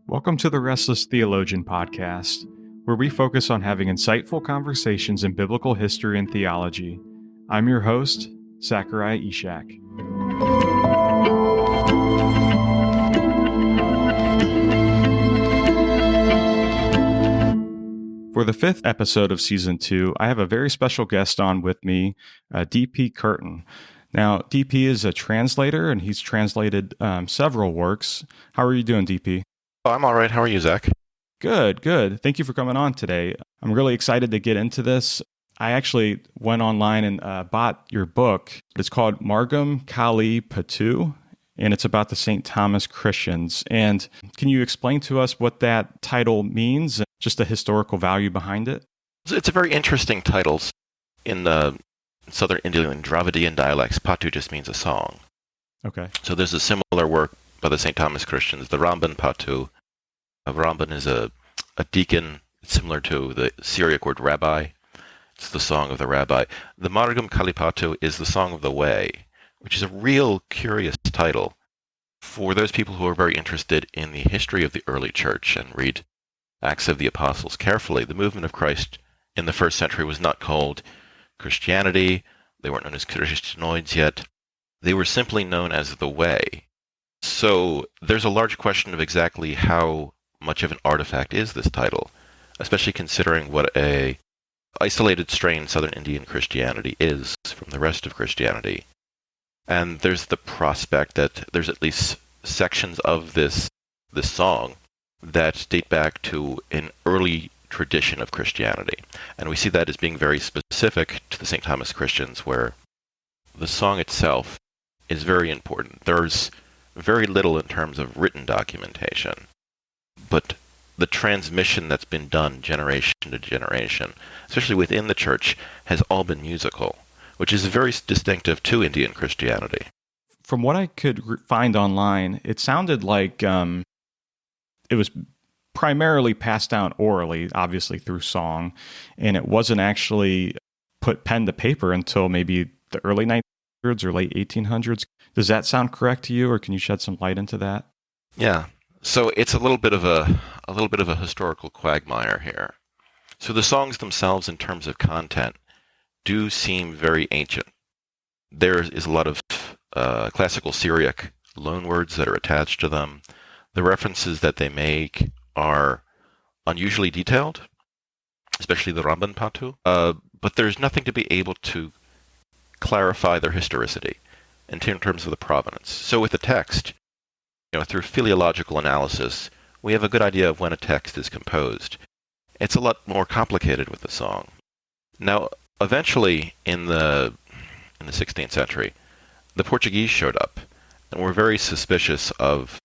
Welcome to the Restless Theologian podcast, where we focus on having insightful conversations in biblical history and theology. I'm your host, Zachariah Ishak. For the fifth episode of Season 2, I have a very special guest on with me, D.P. Curtin. Now, D.P. is a translator, and he's translated several works. How are you doing, D.P.? Oh, I'm all right. How are you, Zach? Good. Thank you for coming on today. I'm really excited to get into this. I actually went online and bought your book. It's called Margam Kali Pattu, and it's about the St. Thomas Christians. And can you explain to us what that title means, just the historical value behind it? It's a very interesting title. In the Southern Indian Dravidian dialects, Pattu just means a song. Okay. So there's a similar work by the St. Thomas Christians, the Margam Pattu. Margam is a deacon, similar to the Syriac word rabbi. It's the song of the rabbi. The Margam Kali Pattu is the song of the way, which is a real curious title for those people who are very interested in the history of the early church and read Acts of the Apostles carefully. The movement of Christ in the first century was not called Christianity. They weren't known as Christianoids yet. They were simply known as the way. So there's a large question of exactly how much of an artifact is this title, especially considering what a isolated strain Southern Indian Christianity is from the rest of Christianity. And there's the prospect that there's at least sections of this song that date back to an early tradition of Christianity. And we see that as being very specific to the St. Thomas Christians, where the song itself is very important. There's very little in terms of written documentation, but the transmission that's been done generation to generation, especially within the church, has all been musical, which is very distinctive to Indian Christianity. From what I could find online, it sounded like it was primarily passed down orally, obviously through song, and it wasn't actually put pen to paper until maybe the early 1900s or late 1800s. Does that sound correct to you, or can you shed some light into that? Yeah. So it's a little bit of a historical quagmire here. So the songs themselves, in terms of content, do seem very ancient. There is a lot of classical Syriac loanwords that are attached to them. The references that they make are unusually detailed, especially the Margam Pattu, but there's nothing to be able to clarify their historicity in terms of the provenance. So with the text, through philological analysis, we have a good idea of when a text is composed. It's a lot more complicated with the song. Now, eventually, in the 16th century, the Portuguese showed up and were very suspicious of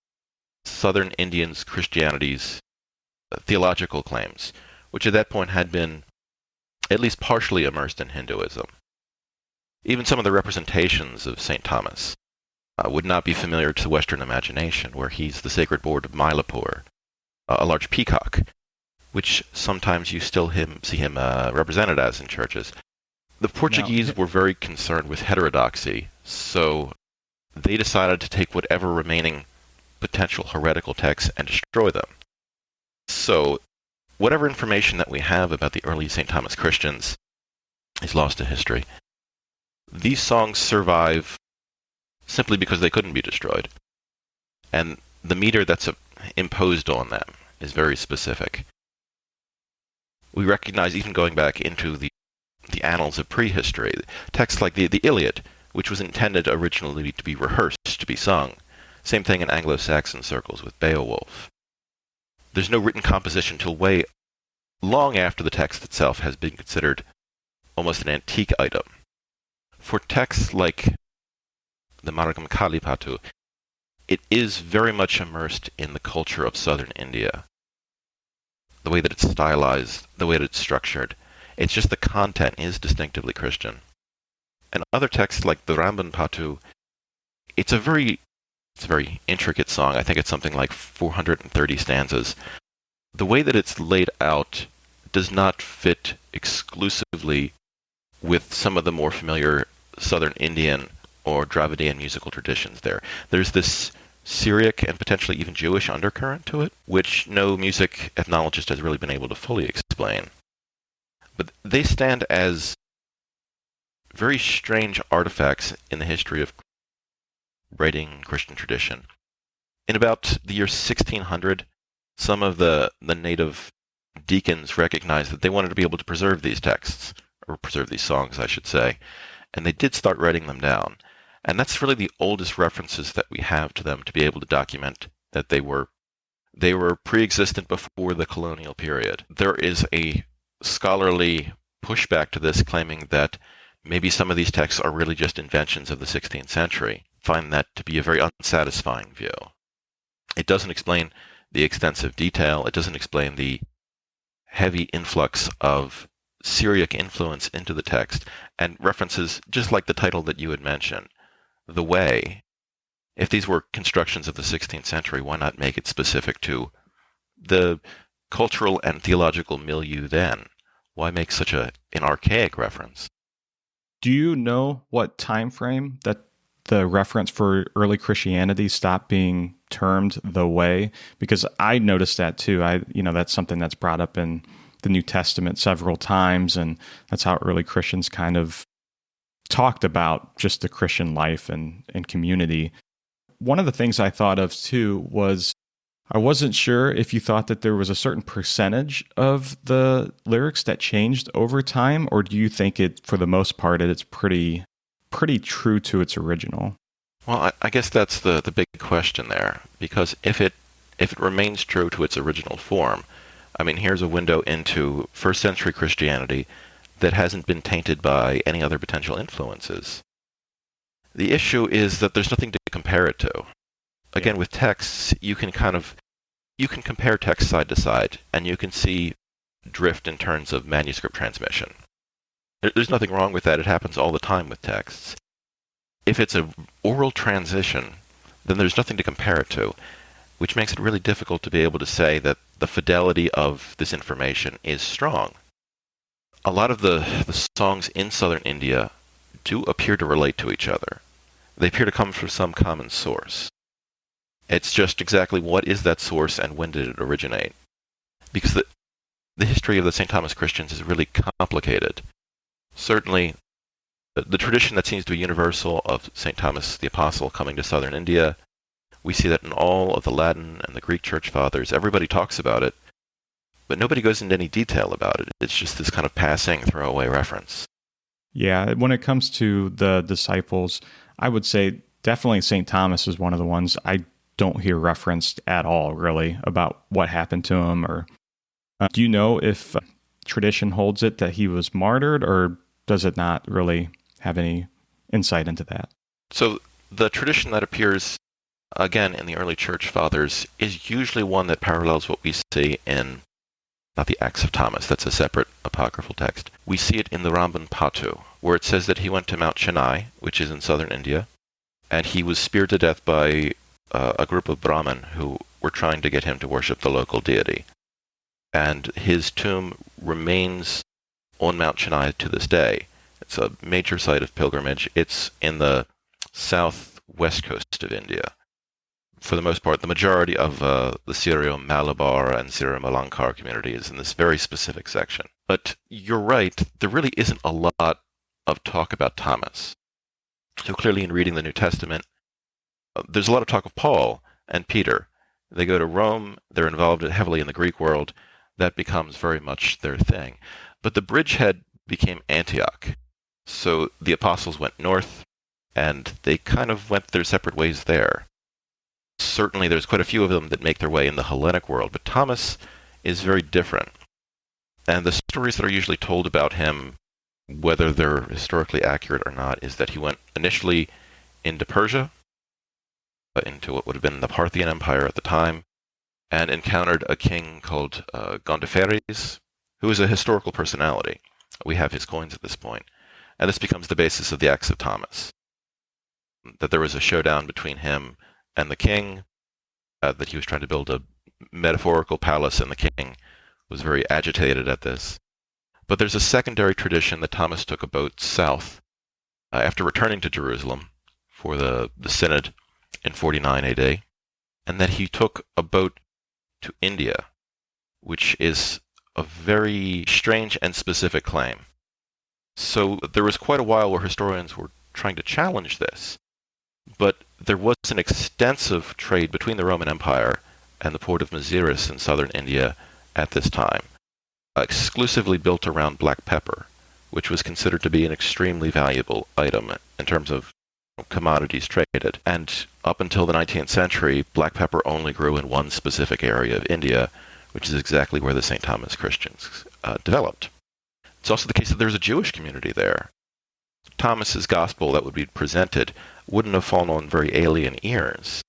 Southern Indians' Christianity's theological claims, which at that point had been at least partially immersed in Hinduism. Even some of the representations of St. Thomas would not be familiar to the Western imagination, where he's the sacred board of Mylapore, a large peacock, which sometimes you still see him represented as in churches. The Portuguese were very concerned with heterodoxy, so they decided to take whatever remaining potential heretical texts and destroy them. So whatever information that we have about the early St. Thomas Christians is lost to history. These songs survive simply because they couldn't be destroyed. And the meter that's imposed on them is very specific. We recognize, even going back into the annals of prehistory, texts like the Iliad, which was intended originally to be rehearsed, to be sung. Same thing in Anglo-Saxon circles with Beowulf. There's no written composition till way long after the text itself has been considered almost an antique item. For texts like the Margam Kali Pattu, it is very much immersed in the culture of southern India. The way that it's stylized, the way that it's structured. It's just the content is distinctively Christian. And other texts like the Margam Pattu, it's a very intricate song. I think it's something like 430 stanzas. The way that it's laid out does not fit exclusively with some of the more familiar Southern Indian or Dravidian musical traditions there. There's this Syriac and potentially even Jewish undercurrent to it, which no music ethnologist has really been able to fully explain. But they stand as very strange artifacts in the history of writing Christian tradition. In about the year 1600, some of the native deacons recognized that they wanted to be able to preserve these texts, or preserve these songs, I should say, and they did start writing them down. And that's really the oldest references that we have to them to be able to document that they were pre-existent before the colonial period. There is a scholarly pushback to this, claiming that maybe some of these texts are really just inventions of the 16th century. Find that to be a very unsatisfying view. It doesn't explain the extensive detail. It doesn't explain the heavy influx of Syriac influence into the text, and references, just like the title that you had mentioned, the way. If these were constructions of the 16th century, why not make it specific to the cultural and theological milieu then? Why make such an archaic reference? Do you know what time frame that the reference for early Christianity stopped being termed the way? Because I noticed that too. That's something that's brought up in the New Testament several times, and that's how early Christians kind of talked about just the Christian life and community. One of the things I thought of too was, I wasn't sure if you thought that there was a certain percentage of the lyrics that changed over time, or do you think it, for the most part, it's pretty true to its original? Well, I guess that's the big question there, because if it remains true to its original form, I mean, here's a window into first century Christianity that hasn't been tainted by any other potential influences. The issue is that there's nothing to compare it to. Again, with texts, you can compare text side to side, and you can see drift in terms of manuscript transmission. There's nothing wrong with that. It happens all the time with texts. If it's an oral transition, then there's nothing to compare it to, which makes it really difficult to be able to say that the fidelity of this information is strong. A lot of the songs in southern India do appear to relate to each other. They appear to come from some common source. It's just exactly what is that source and when did it originate? Because the history of the St. Thomas Christians is really complicated. Certainly, the tradition that seems to be universal of St. Thomas the Apostle coming to southern India, we see that in all of the Latin and the Greek church fathers. Everybody talks about it, but nobody goes into any detail about it. It's just this kind of passing throwaway reference. Yeah, when it comes to the disciples, I would say definitely St. Thomas is one of the ones I don't hear referenced at all, really, about what happened to him. Or do you know if tradition holds it that he was martyred, or does it not really have any insight into that? So the tradition that appears, again, in the early church fathers is usually one that parallels what we see in, not the Acts of Thomas, that's a separate apocryphal text. We see it in the Margam Pattu, where it says that he went to Mount Chennai, which is in southern India, and he was speared to death by a group of Brahmin who were trying to get him to worship the local deity. And his tomb remains on Mount Chennai to this day. It's a major site of pilgrimage. It's in the southwest coast of India. For the most part, the majority of the Syro-Malabar and Syro-Malankar community is in this very specific section. But you're right, there really isn't a lot of talk about Thomas. So clearly in reading the New Testament, there's a lot of talk of Paul and Peter. They go to Rome, they're involved heavily in the Greek world. That becomes very much their thing. But the bridgehead became Antioch. So the apostles went north, and they kind of went their separate ways there. Certainly there's quite a few of them that make their way in the Hellenic world, but Thomas is very different. And the stories that are usually told about him, whether they're historically accurate or not, is that he went initially into Persia, into what would have been the Parthian Empire at the time, and encountered a king called Gondophares, who is a historical personality. We have his coins at this point. And this becomes the basis of the Acts of Thomas. That there was a showdown between him and the king, that he was trying to build a metaphorical palace, and the king was very agitated at this. But there's a secondary tradition that Thomas took a boat south after returning to Jerusalem for the synod in 49 AD. and that he took a boat to India, which is a very strange and specific claim. So there was quite a while where historians were trying to challenge this, but there was an extensive trade between the Roman Empire and the port of Maziris in southern India at this time, exclusively built around black pepper, which was considered to be an extremely valuable item in terms of commodities traded. And up until the 19th century, black pepper only grew in one specific area of India, which is exactly where the St. Thomas Christians developed. It's also the case that there's a Jewish community there. Thomas's gospel that would be presented wouldn't have fallen on very alien ears.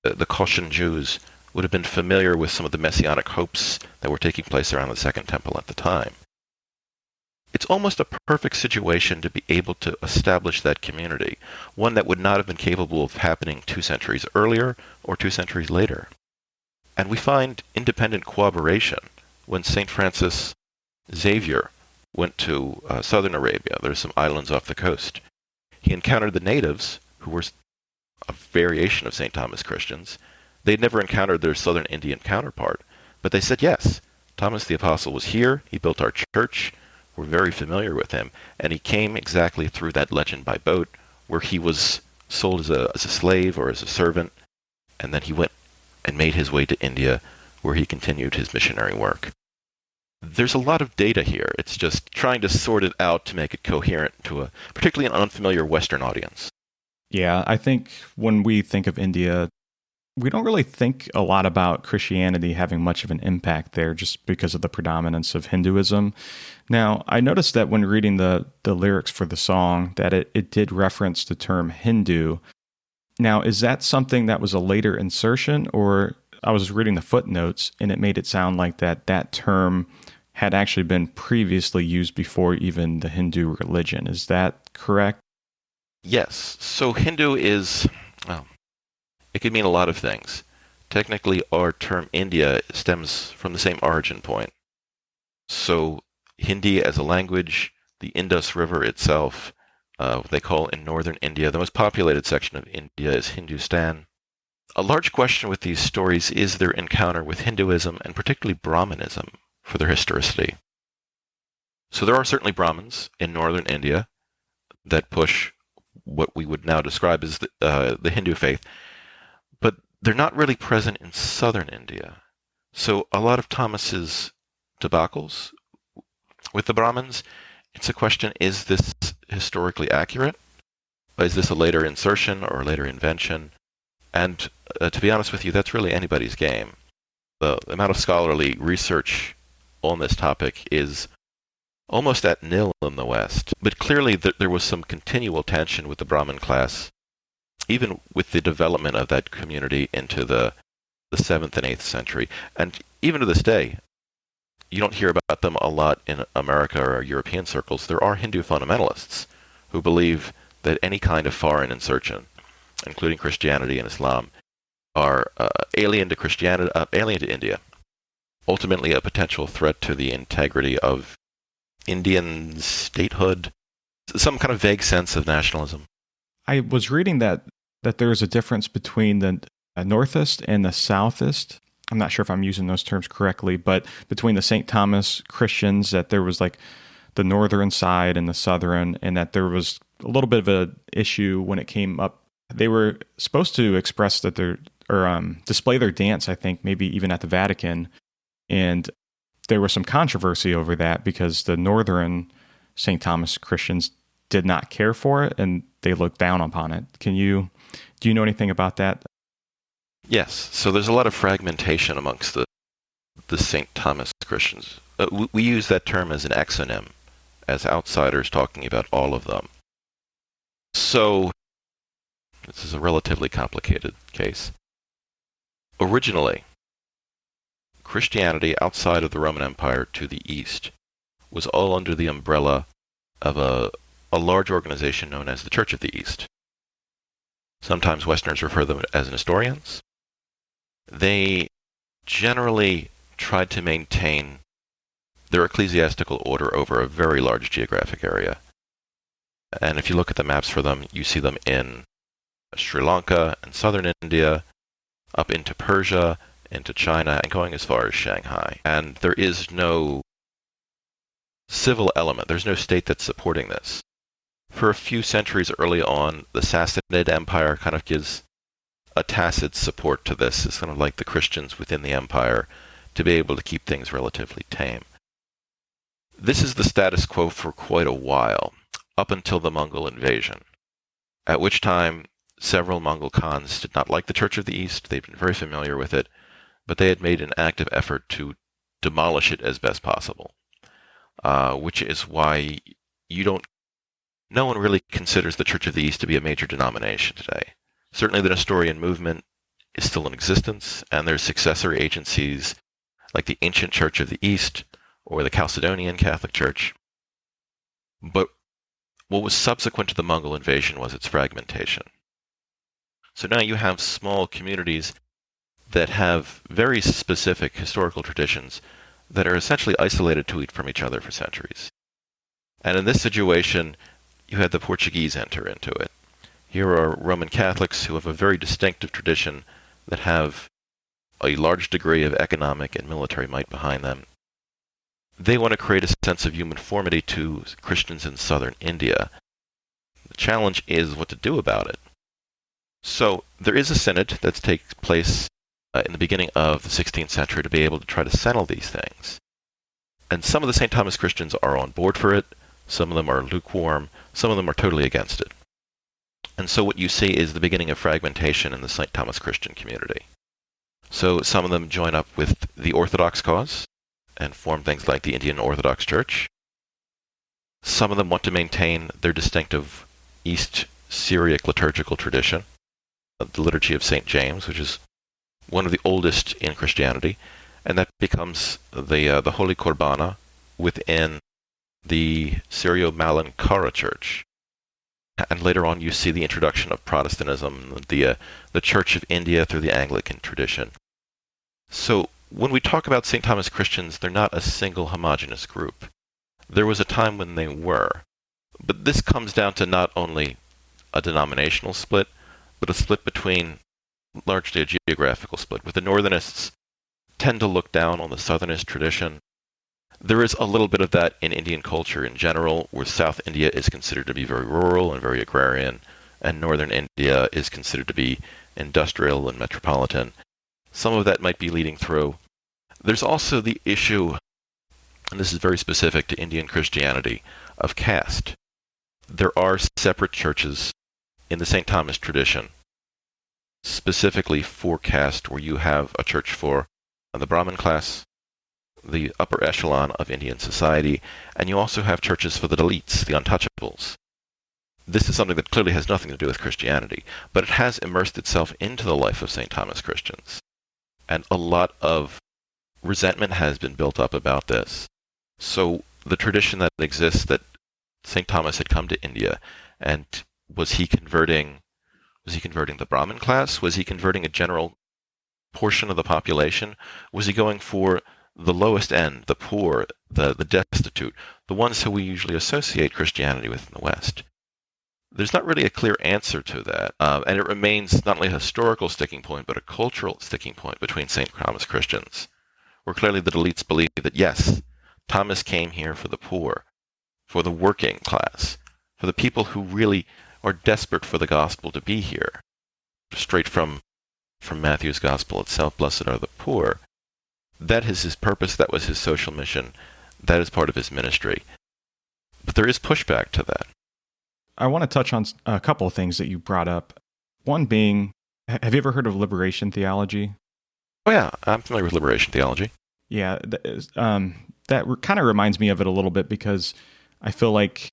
The Cushan Jews would have been familiar with some of the messianic hopes that were taking place around the Second Temple at the time. It's almost a perfect situation to be able to establish that community, one that would not have been capable of happening 2 centuries earlier or 2 centuries later. And we find independent corroboration when St. Francis Xavier went to southern Arabia. There's some islands off the coast. He encountered the natives, who were a variation of St. Thomas Christians. They'd never encountered their southern Indian counterpart, but they said, yes, Thomas the Apostle was here, he built our church, we're very familiar with him, and he came exactly through that legend by boat, where he was sold as a slave or as a servant, and then he went and made his way to India, where he continued his missionary work. There's a lot of data here. It's just trying to sort it out to make it coherent to particularly an unfamiliar Western audience. Yeah, I think when we think of India, we don't really think a lot about Christianity having much of an impact there just because of the predominance of Hinduism. Now, I noticed that when reading the lyrics for the song that it did reference the term Hindu. Now, is that something that was a later insertion, or I was reading the footnotes and it made it sound like that term had actually been previously used before even the Hindu religion. Is that correct? Yes. So Hindu is, well, it could mean a lot of things. Technically, our term India stems from the same origin point. So Hindi as a language, the Indus River itself, they call in northern India, the most populated section of India is Hindustan. A large question with these stories is their encounter with Hinduism, and particularly Brahmanism, for their historicity. So there are certainly Brahmins in northern India that push what we would now describe as the Hindu faith, but they're not really present in southern India. So a lot of Thomas's debacles with the Brahmins, it's a question, is this historically accurate? Is this a later insertion or a later invention? And to be honest with you, that's really anybody's game. The amount of scholarly research on this topic is almost at nil in the West. But clearly there was some continual tension with the Brahmin class, even with the development of that community into the 7th and 8th century. And even to this day, you don't hear about them a lot in America or European circles. There are Hindu fundamentalists who believe that any kind of foreign insertion, including Christianity and Islam, are alien to Christianity, alien to India. Ultimately, a potential threat to the integrity of Indian statehood, some kind of vague sense of nationalism. I was reading that there's a difference between the northist and the southist. I'm not sure if I'm using those terms correctly, but between the St. Thomas Christians, that there was like the northern side and the southern, and that there was a little bit of an issue when it came up. They were supposed to express that display their dance, I think, maybe even at the Vatican. And there was some controversy over that because the northern St. Thomas Christians did not care for it and they looked down upon it. Do you know anything about that? Yes. So there's a lot of fragmentation amongst the St. Thomas Christians. We use that term as an exonym, as outsiders talking about all of them. So this is a relatively complicated case. Originally, Christianity outside of the Roman Empire to the east was all under the umbrella of a large organization known as the Church of the East. Sometimes Westerners refer to them as Nestorians. They generally tried to maintain their ecclesiastical order over a very large geographic area. And if you look at the maps for them, you see them in Sri Lanka and southern India, up into Persia, into China, and going as far as Shanghai. And there is no civil element. There's no state that's supporting this. For a few centuries early on, the Sassanid Empire kind of gives a tacit support to this. It's kind of like the Christians within the empire to be able to keep things relatively tame. This is the status quo for quite a while, up until the Mongol invasion, at which time several Mongol Khans did not like the Church of the East. They'd been very familiar with it, but they had made an active effort to demolish it as best possible, which is why no one really considers the Church of the East to be a major denomination today. Certainly the Nestorian movement is still in existence, and there's successor agencies like the Ancient Church of the East or the Chalcedonian Catholic Church. But what was subsequent to the Mongol invasion was its fragmentation. So now you have small communities that have very specific historical traditions that are essentially isolated from each other for centuries. And in this situation, you had the Portuguese enter into it. Here are Roman Catholics who have a very distinctive tradition that have a large degree of economic and military might behind them. They want to create a sense of uniformity to Christians in southern India. The challenge is what to do about it. So there is a synod that takes place in the beginning of the 16th century to be able to try to settle these things. And some of the St. Thomas Christians are on board for it. Some of them are lukewarm. Some of them are totally against it. And so what you see is the beginning of fragmentation in the St. Thomas Christian community. So some of them join up with the Orthodox cause and form things like the Indian Orthodox Church. Some of them want to maintain their distinctive East Syriac liturgical tradition, the Liturgy of St. James, which is one of the oldest in Christianity, and that becomes the Holy Korbana within the Syrio-Malankara Church. And later on you see the introduction of Protestantism, the Church of India through the Anglican tradition. So when we talk about St. Thomas Christians, they're not a single homogeneous group. There was a time when they were. But this comes down to not only a denominational split, but a split between largely a geographical split, with the Northernists tend to look down on the Southernist tradition. There is a little bit of that in Indian culture in general, where South India is considered to be very rural and very agrarian, and Northern India is considered to be industrial and metropolitan. Some of that might be leading through. There's also the issue, and this is very specific to Indian Christianity, of caste. There are separate churches in the St. Thomas tradition, specifically for caste, where you have a church for the Brahmin class, the upper echelon of Indian society, and you also have churches for the Dalits, the untouchables. This is something that clearly has nothing to do with Christianity, but it has immersed itself into the life of St. Thomas Christians. And a lot of resentment has been built up about this. So the tradition that exists that St. Thomas had come to India, and was he converting the Brahmin class? Was he converting a general portion of the population? Was he going for the lowest end, the poor, the destitute, the ones who we usually associate Christianity with in the West? There's not really a clear answer to that, and it remains not only a historical sticking point, but a cultural sticking point between St. Thomas Christians, where clearly the Dalits believe that, yes, Thomas came here for the poor, for the working class, for the people who really are desperate for the gospel to be here. Straight from Matthew's gospel itself, blessed are the poor. That is his purpose, that was his social mission, that is part of his ministry. But there is pushback to that. I want to touch on a couple of things that you brought up. One being, have you ever heard of liberation theology? Oh yeah, I'm familiar with liberation theology. Yeah, that kind of reminds me of it a little bit, because I feel like,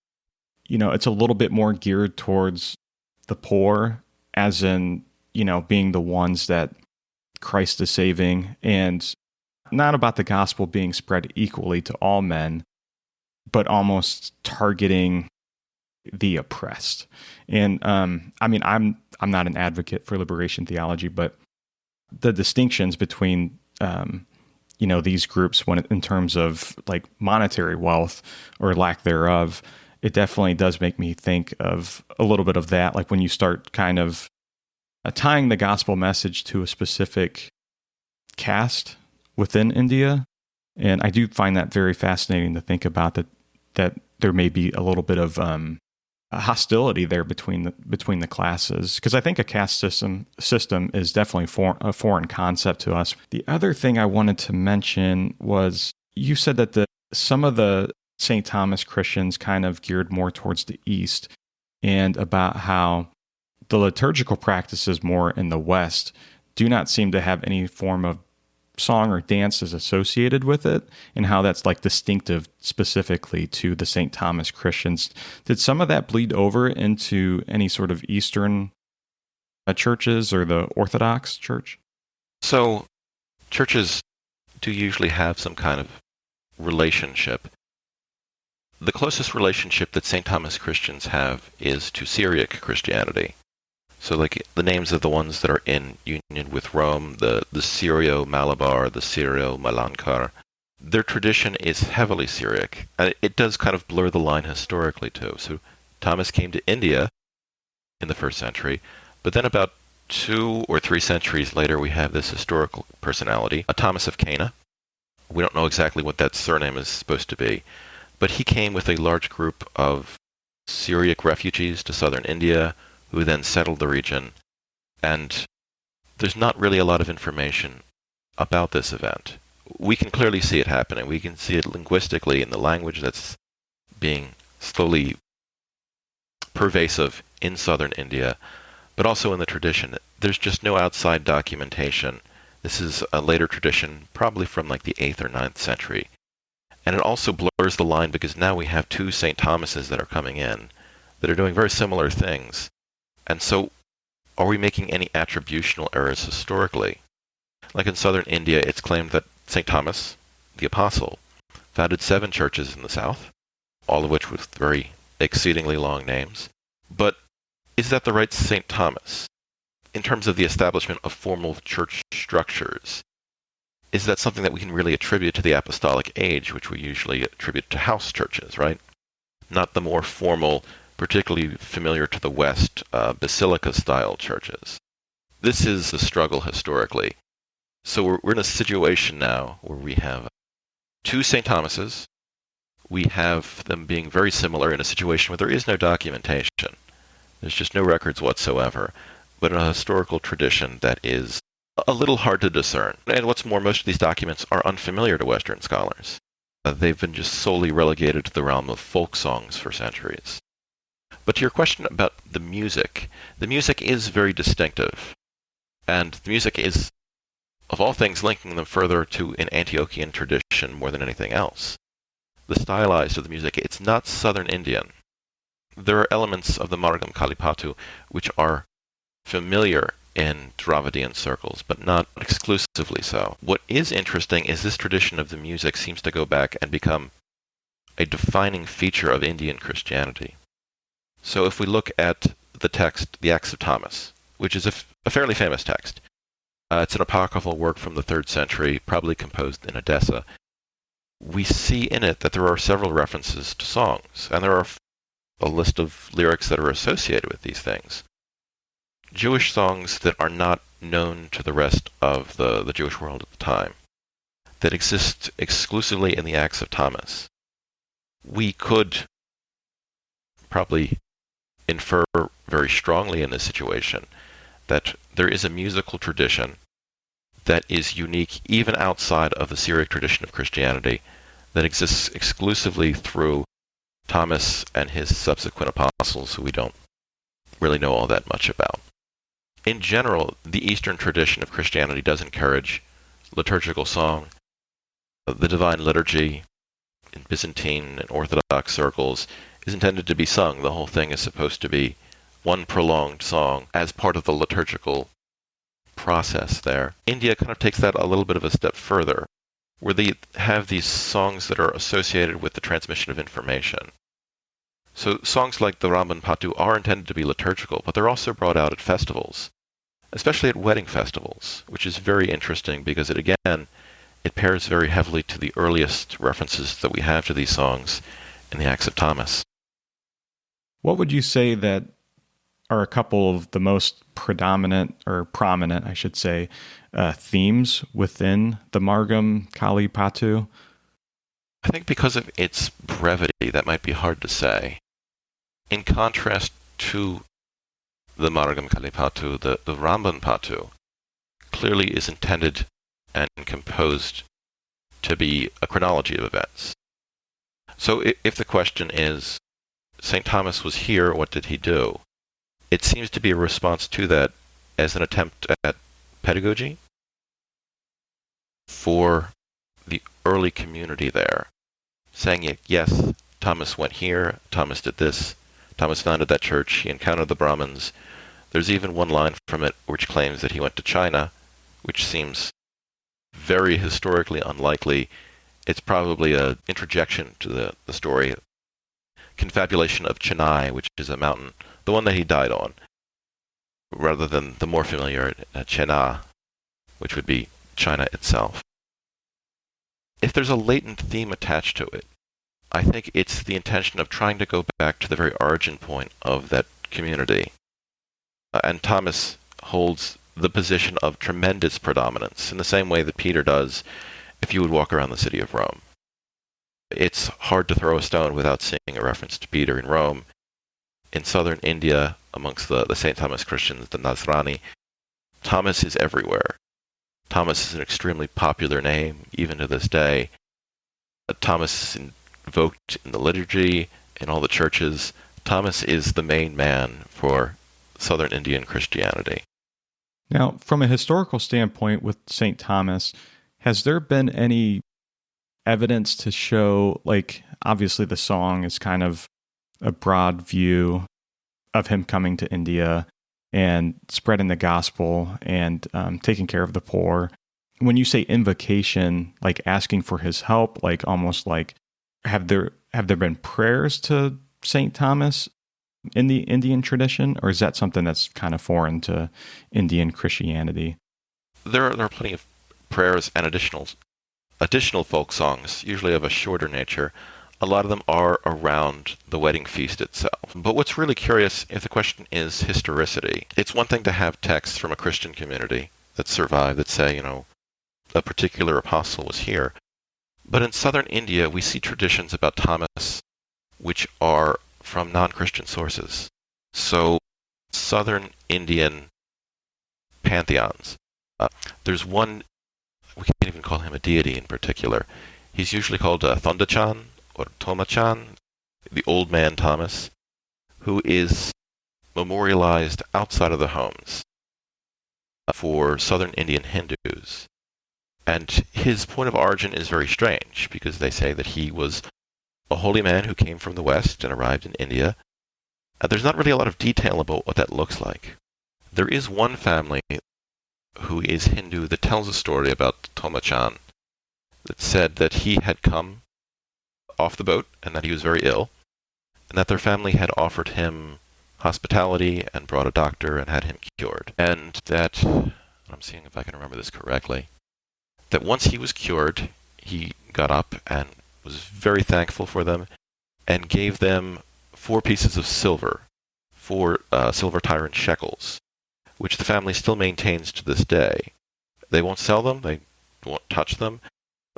it's a little bit more geared towards the poor, as in, being the ones that Christ is saving, and not about the gospel being spread equally to all men, but almost targeting the oppressed. And I'm not an advocate for liberation theology, but the distinctions between these groups, in terms of like monetary wealth or lack thereof, it definitely does make me think of a little bit of that. Like when you start kind of tying the gospel message to a specific caste within India. And I do find that very fascinating to think about, that there may be a little bit of a hostility there between the classes, because I think a caste system is definitely a foreign concept to us. The other thing I wanted to mention was, you said that some of the St. Thomas Christians kind of geared more towards the East, and about how the liturgical practices more in the West do not seem to have any form of song or dances associated with it, and how that's like distinctive specifically to the St. Thomas Christians. Did some of that bleed over into any sort of Eastern churches or the Orthodox Church? So churches do usually have some kind of relationship. The closest relationship that St. Thomas Christians have is to Syriac Christianity. So like the names of the ones that are in union with Rome, the Syrio-Malabar, the Syrio-Malankar, their tradition is heavily Syriac. And it does kind of blur the line historically too. So Thomas came to India in the 1st century, but then about 2 or 3 centuries later we have this historical personality, a Thomas of Cana. We don't know exactly what that surname is supposed to be, but he came with a large group of Syriac refugees to southern India, who then settled the region, and there's not really a lot of information about this event. We can clearly see it happening. We can see it linguistically in the language that's being slowly pervasive in southern India, but also in the tradition. There's just no outside documentation. This is a later tradition, probably from like the 8th or 9th century. And it also blurs the line because now we have 2 St. Thomases that are coming in that are doing very similar things. And so, are we making any attributional errors historically? Like in southern India, it's claimed that St. Thomas, the apostle, founded 7 churches in the south, all of which with very exceedingly long names. But is that the right St. Thomas? In terms of the establishment of formal church structures, is that something that we can really attribute to the apostolic age, which we usually attribute to house churches, right? Not the more formal, particularly familiar to the West, basilica-style churches. This is the struggle historically. So we're in a situation now where we have 2 St. Thomases. We have them being very similar in a situation where there is no documentation. There's just no records whatsoever, but a historical tradition that is a little hard to discern. And what's more, most of these documents are unfamiliar to Western scholars. They've been just solely relegated to the realm of folk songs for centuries. But to your question about the music is very distinctive. And the music is, of all things, linking them further to an Antiochian tradition more than anything else. The stylized of the music, it's not southern Indian. There are elements of the Margam Kali Pattu which are familiar in Dravidian circles, but not exclusively so. What is interesting is this tradition of the music seems to go back and become a defining feature of Indian Christianity. So if we look at the text, the Acts of Thomas, which is a fairly famous text, it's an apocryphal work from the 3rd century, probably composed in Edessa. We see in it that there are several references to songs, and there are a list of lyrics that are associated with these things. Jewish songs that are not known to the rest of the Jewish world at the time, that exist exclusively in the Acts of Thomas. We could probably infer very strongly in this situation that there is a musical tradition that is unique even outside of the Syriac tradition of Christianity, that exists exclusively through Thomas and his subsequent apostles, who we don't really know all that much about. In general, the Eastern tradition of Christianity does encourage liturgical song. The Divine Liturgy in Byzantine and Orthodox circles is intended to be sung. The whole thing is supposed to be one prolonged song as part of the liturgical process there. India kind of takes that a little bit of a step further, where they have these songs that are associated with the transmission of information. So songs like the Margam Pattu are intended to be liturgical, but they're also brought out at festivals, especially at wedding festivals, which is very interesting because it pairs very heavily to the earliest references that we have to these songs in the Acts of Thomas. What would you say that are a couple of the most predominant, or prominent, I should say, themes within the Margam Kali Pattu? I think because of its brevity, that might be hard to say. In contrast to the Margam Kali Pattu, the Ramban Pattu clearly is intended and composed to be a chronology of events. So if the question is, St. Thomas was here, what did he do? It seems to be a response to that as an attempt at pedagogy for the early community there, saying, yes, Thomas went here, Thomas did this, Thomas founded that church, he encountered the Brahmins. There's even one line from it which claims that he went to China, which seems very historically unlikely. It's probably an interjection to the story. Confabulation of Chennai, which is a mountain, the one that he died on, rather than the more familiar Chennai, which would be China itself. If there's a latent theme attached to it, I think it's the intention of trying to go back to the very origin point of that community. And Thomas holds the position of tremendous predominance, in the same way that Peter does if you would walk around the city of Rome. It's hard to throw a stone without seeing a reference to Peter in Rome. In southern India, amongst the St. Thomas Christians, the Nasrani, Thomas is everywhere. Thomas is an extremely popular name, even to this day. Thomas is invoked in the liturgy, in all the churches. Thomas is the main man for southern Indian Christianity. Now, from a historical standpoint with St. Thomas, has there been any evidence to show, like, obviously the song is kind of a broad view of him coming to India and spreading the gospel and taking care of the poor. When you say invocation, like asking for his help, like almost like, have there been prayers to St. Thomas in the Indian tradition, or is that something that's kind of foreign to Indian Christianity? There are plenty of prayers and additional folk songs, usually of a shorter nature. A lot of them are around the wedding feast itself. But what's really curious, if the question is historicity, it's one thing to have texts from a Christian community that survive that say, a particular apostle was here. But in southern India, we see traditions about Thomas which are from non-Christian sources. So southern Indian pantheons, there's one, we can't even call him a deity in particular. He's usually called Thondachan or Tomachan, the old man Thomas, who is memorialized outside of the homes for southern Indian Hindus. And his point of origin is very strange, because they say that he was a holy man who came from the West and arrived in India. There's not really a lot of detail about what that looks like. There is one family who is Hindu that tells a story about Tomachan that said that he had come off the boat and that he was very ill, and that their family had offered him hospitality and brought a doctor and had him cured. And that, I'm seeing if I can remember this correctly, that once he was cured, he got up and was very thankful for them and gave them 4 pieces of silver, 4 silver tyrant shekels, which the family still maintains to this day. They won't sell them, they won't touch them,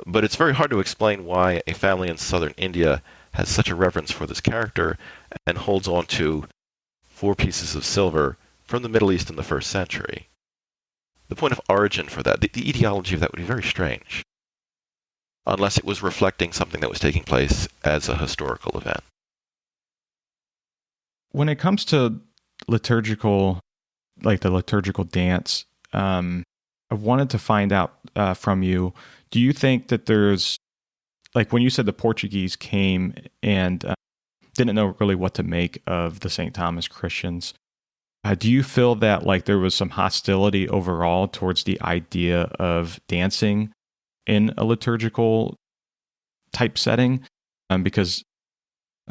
but it's very hard to explain why a family in southern India has such a reverence for this character and holds on to 4 pieces of silver from the Middle East in the 1st century. The point of origin for that, the etiology of that would be very strange, unless it was reflecting something that was taking place as a historical event. When it comes to liturgical, like the liturgical dance, I wanted to find out from you, do you think that there's, like when you said the Portuguese came and didn't know really what to make of the St. Thomas Christians, do you feel that like there was some hostility overall towards the idea of dancing in a liturgical type setting? Because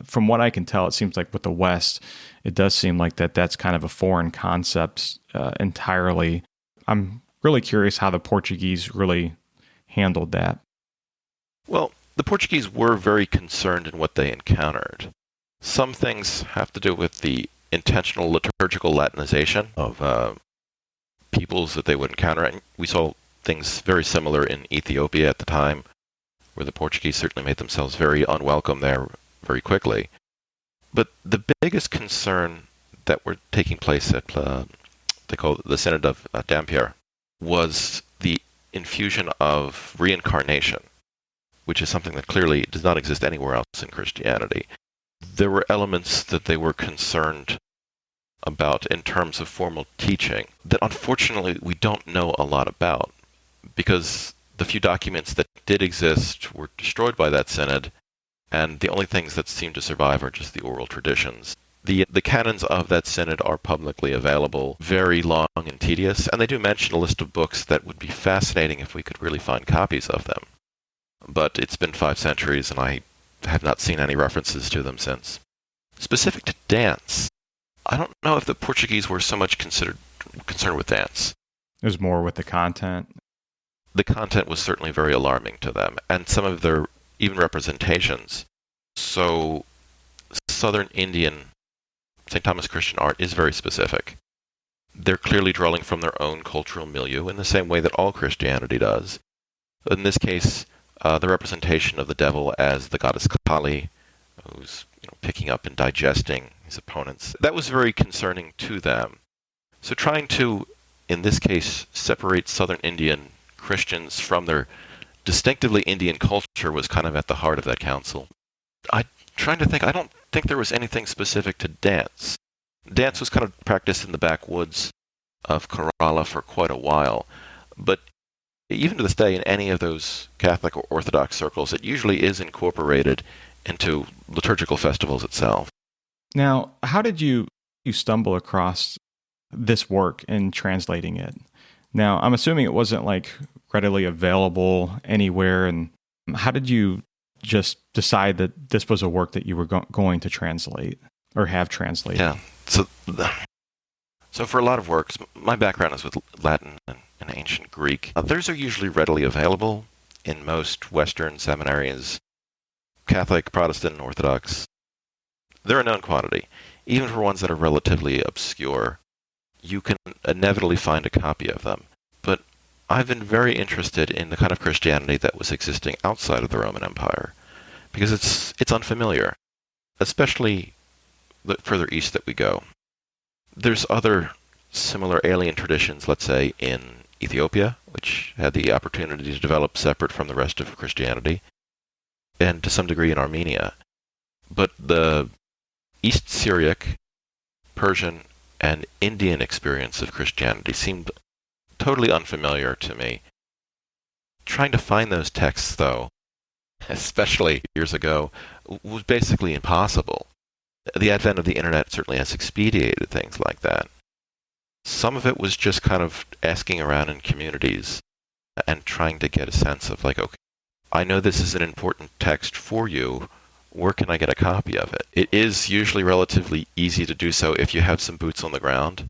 from what I can tell, it seems like with the West, it does seem like that's kind of a foreign concept entirely. I'm really curious how the Portuguese really handled that. Well, the Portuguese were very concerned in what they encountered. Some things have to do with the intentional liturgical Latinization of peoples that they would encounter. And we saw things very similar in Ethiopia at the time, where the Portuguese certainly made themselves very unwelcome there very quickly. But the biggest concern that were taking place at they call it the Synod of Dampier was the infusion of reincarnation, which is something that clearly does not exist anywhere else in Christianity. There were elements that they were concerned about in terms of formal teaching that unfortunately we don't know a lot about, because the few documents that did exist were destroyed by that synod, and the only things that seem to survive are just the oral traditions. The canons of that synod are publicly available, very long and tedious, and they do mention a list of books that would be fascinating if we could really find copies of them. But it's been 5 centuries, and I have not seen any references to them since. Specific to dance, I don't know if the Portuguese were so much concerned with dance. It was more with the content. The content was certainly very alarming to them, and some of their even representations. So, Southern Indian St. Thomas Christian art is very specific. They're clearly drawing from their own cultural milieu in the same way that all Christianity does. In this case, the representation of the devil as the goddess Kali, who's picking up and digesting his opponents, that was very concerning to them. So trying to, in this case, separate Southern Indian Christians from their distinctively Indian culture was kind of at the heart of that council. I'm trying to think, I don't think there was anything specific to dance. Dance was kind of practiced in the backwoods of Kerala for quite a while, but even to this day, in any of those Catholic or Orthodox circles, it usually is incorporated into liturgical festivals itself. Now, how did you stumble across this work and translating it? Now, I'm assuming it wasn't like readily available anywhere, and how did you just decide that this was a work that you were going to translate or have translated? Yeah. So for a lot of works, my background is with Latin and ancient Greek. Those are usually readily available in most Western seminaries, Catholic, Protestant, Orthodox. They're a known quantity. Even for ones that are relatively obscure, you can inevitably find a copy of them. But I've been very interested in the kind of Christianity that was existing outside of the Roman Empire, because it's unfamiliar, especially the further east that we go. There's other similar alien traditions, let's say, in Ethiopia, which had the opportunity to develop separate from the rest of Christianity, and to some degree in Armenia. But the East Syriac, Persian, and Indian experience of Christianity seemed totally unfamiliar to me. Trying to find those texts, though, especially years ago, was basically impossible. The advent of the internet certainly has expedited things like that. Some of it was just kind of asking around in communities and trying to get a sense of like, okay, I know this is an important text for you. Where can I get a copy of it? It is usually relatively easy to do so if you have some boots on the ground.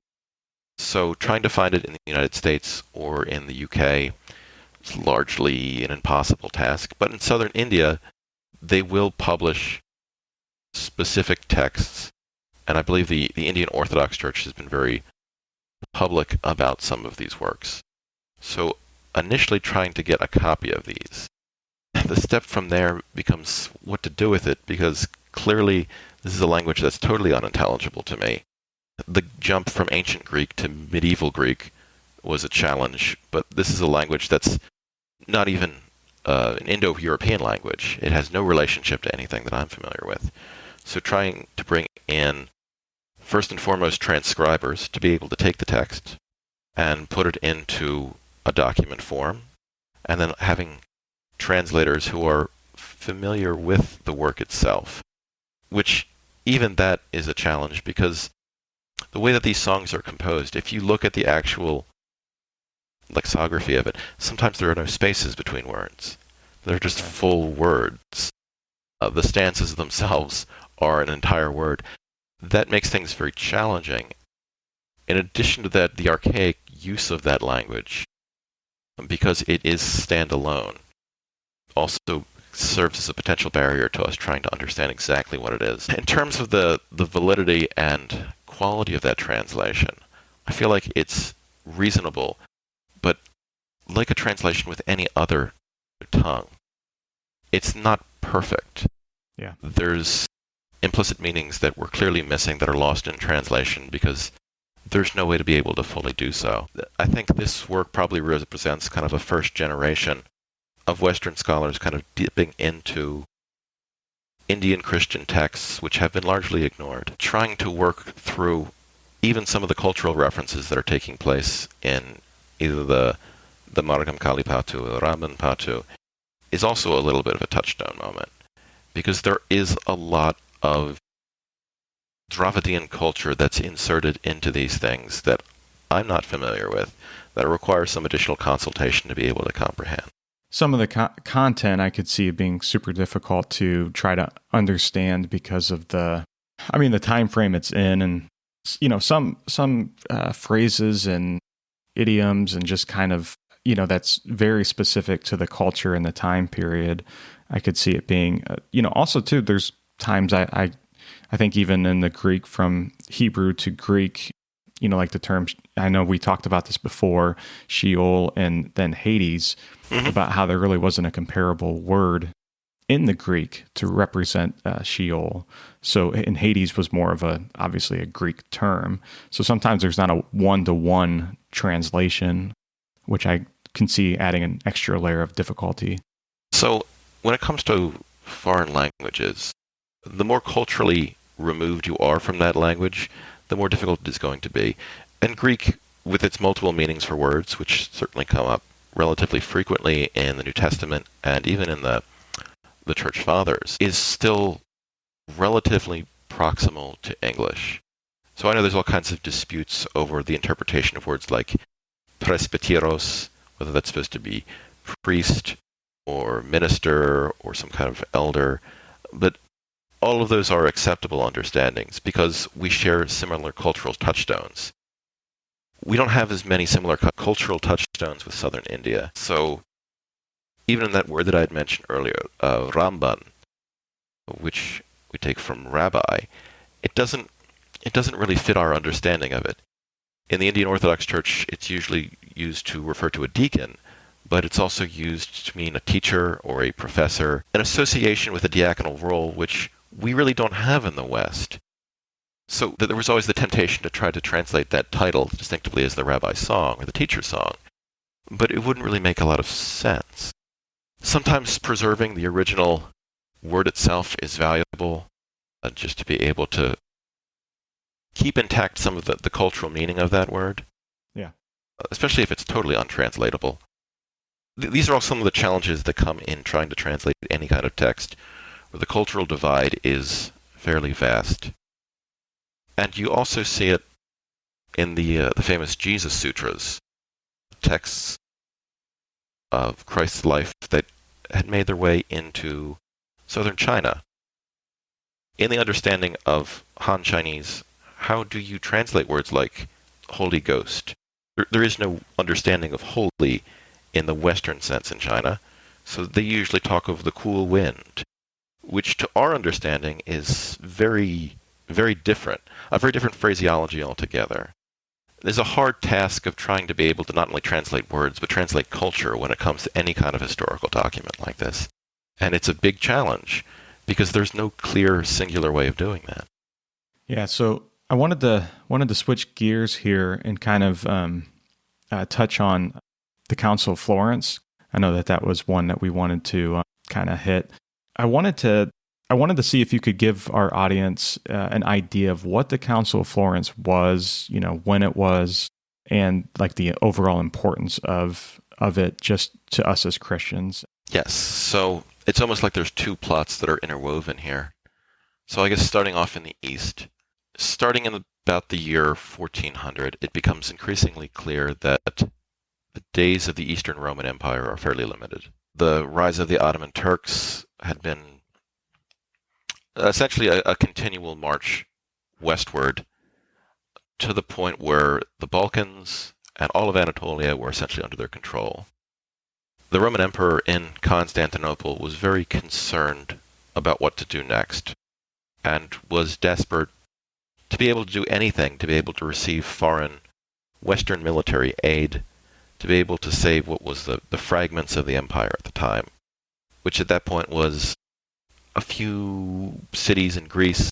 So trying to find it in the United States or in the UK is largely an impossible task. But in southern India, they will publish specific texts. And I believe the Indian Orthodox Church has been very public about some of these works. So initially trying to get a copy of these. The step from there becomes what to do with it, because clearly this is a language that's totally unintelligible to me. The jump from ancient Greek to medieval Greek was a challenge, but this is a language that's not even an Indo-European language. It has no relationship to anything that I'm familiar with. So trying to bring in, first and foremost, transcribers to be able to take the text and put it into a document form, and then having translators who are familiar with the work itself, which even that is a challenge, because the way that these songs are composed, if you look at the actual lexicography of it, sometimes there are no spaces between words. They're just full words. The stanzas themselves are an entire word. That makes things very challenging. In addition to that, the archaic use of that language, because it is standalone, also serves as a potential barrier to us trying to understand exactly what it is. In terms of the validity and quality of that translation. I feel like it's reasonable, but like a translation with any other tongue, it's not perfect. Yeah. There's implicit meanings that we're clearly missing that are lost in translation because there's no way to be able to fully do so. I think this work probably represents kind of a first generation of Western scholars kind of dipping into Indian Christian texts which have been largely ignored, trying to work through even some of the cultural references that are taking place in either the Margam Kali Pattu or the Margam Pattu is also a little bit of a touchstone moment, because there is a lot of Dravidian culture that's inserted into these things that I'm not familiar with, that requires some additional consultation to be able to comprehend. Some of the content I could see being super difficult to try to understand because of the time frame it's in, and some phrases and idioms and just kind of that's very specific to the culture and the time period. I could see it being also too. There's times I think even in the Greek, from Hebrew to Greek, like the term, I know we talked about this before, Sheol and then Hades, about how there really wasn't a comparable word in the Greek to represent Sheol. So, and Hades was more of obviously a Greek term. So sometimes there's not a one-to-one translation, which I can see adding an extra layer of difficulty. So when it comes to foreign languages, the more culturally removed you are from that language, the more difficult it is going to be. And Greek, with its multiple meanings for words, which certainly come up relatively frequently in the New Testament and even in the Church Fathers, is still relatively proximal to English. So I know there's all kinds of disputes over the interpretation of words like presbyteros, whether that's supposed to be priest or minister or some kind of elder, but all of those are acceptable understandings because we share similar cultural touchstones. We don't have as many similar cultural touchstones with southern India. So even in that word that I had mentioned earlier, Ramban, which we take from rabbi, it doesn't really fit our understanding of it. In the Indian Orthodox Church, it's usually used to refer to a deacon, but it's also used to mean a teacher or a professor, an association with a diaconal role, which we really don't have in the West. So there was always the temptation to try to translate that title distinctively as the rabbi's song or the teacher's song, but it wouldn't really make a lot of sense. Sometimes preserving the original word itself is valuable, just to be able to keep intact some of the cultural meaning of that word. Yeah. Especially if it's totally untranslatable. These are all some of the challenges that come in trying to translate any kind of text, where the cultural divide is fairly vast. And you also see it in the famous Jesus Sutras, texts of Christ's life that had made their way into southern China. In the understanding of Han Chinese, how do you translate words like Holy Ghost? There is no understanding of holy in the Western sense in China, so they usually talk of the cool wind, which to our understanding is very, very different, a very different phraseology altogether. There's a hard task of trying to be able to not only translate words, but translate culture when it comes to any kind of historical document like this. And it's a big challenge, because there's no clear, singular way of doing that. Yeah, so I wanted to switch gears here and kind of touch on the Council of Florence. I know that was one that we wanted to kind of hit. I wanted to see if you could give our audience an idea of what the Council of Florence was, when it was, and like the overall importance of it just to us as Christians. Yes, so it's almost like there's two plots that are interwoven here. So I guess starting off in the East, starting in about the year 1400, it becomes increasingly clear that the days of the Eastern Roman Empire are fairly limited. The rise of the Ottoman Turks had been essentially a continual march westward to the point where the Balkans and all of Anatolia were essentially under their control. The Roman Emperor in Constantinople was very concerned about what to do next and was desperate to be able to do anything, to be able to receive foreign Western military aid, to be able to save what was the fragments of the empire at the time, which at that point was a few cities in Greece,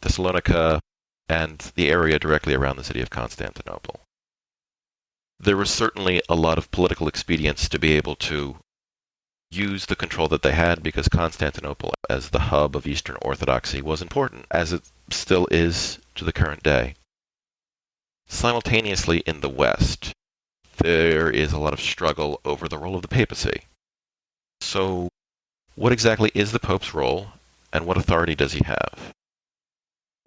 Thessalonica, and the area directly around the city of Constantinople. There was certainly a lot of political expedience to be able to use the control that they had, because Constantinople as the hub of Eastern Orthodoxy was important, as it still is to the current day. Simultaneously in the West, there is a lot of struggle over the role of the papacy. So, what exactly is the Pope's role, and what authority does he have?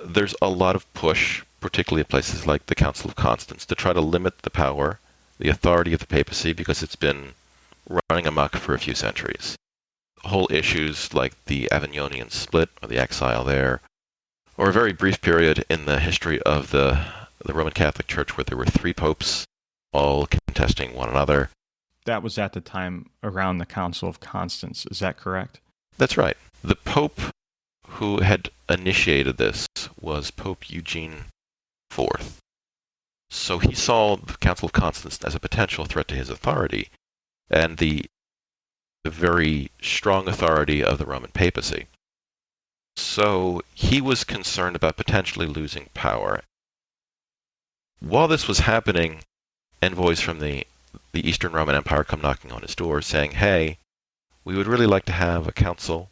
There's a lot of push, particularly at places like the Council of Constance, to try to limit the power, the authority of the papacy, because it's been running amok for a few centuries. Whole issues like the Avignonian split, or the exile there, or a very brief period in the history of the Roman Catholic Church where there were 3 popes, all contesting one another. That was at the time around the Council of Constance, is that correct? That's right. The Pope who had initiated this was Pope Eugene IV. So he saw the Council of Constance as a potential threat to his authority, and the very strong authority of the Roman papacy. So he was concerned about potentially losing power. While this was happening, envoys from the Eastern Roman Empire come knocking on his door saying, hey, we would really like to have a council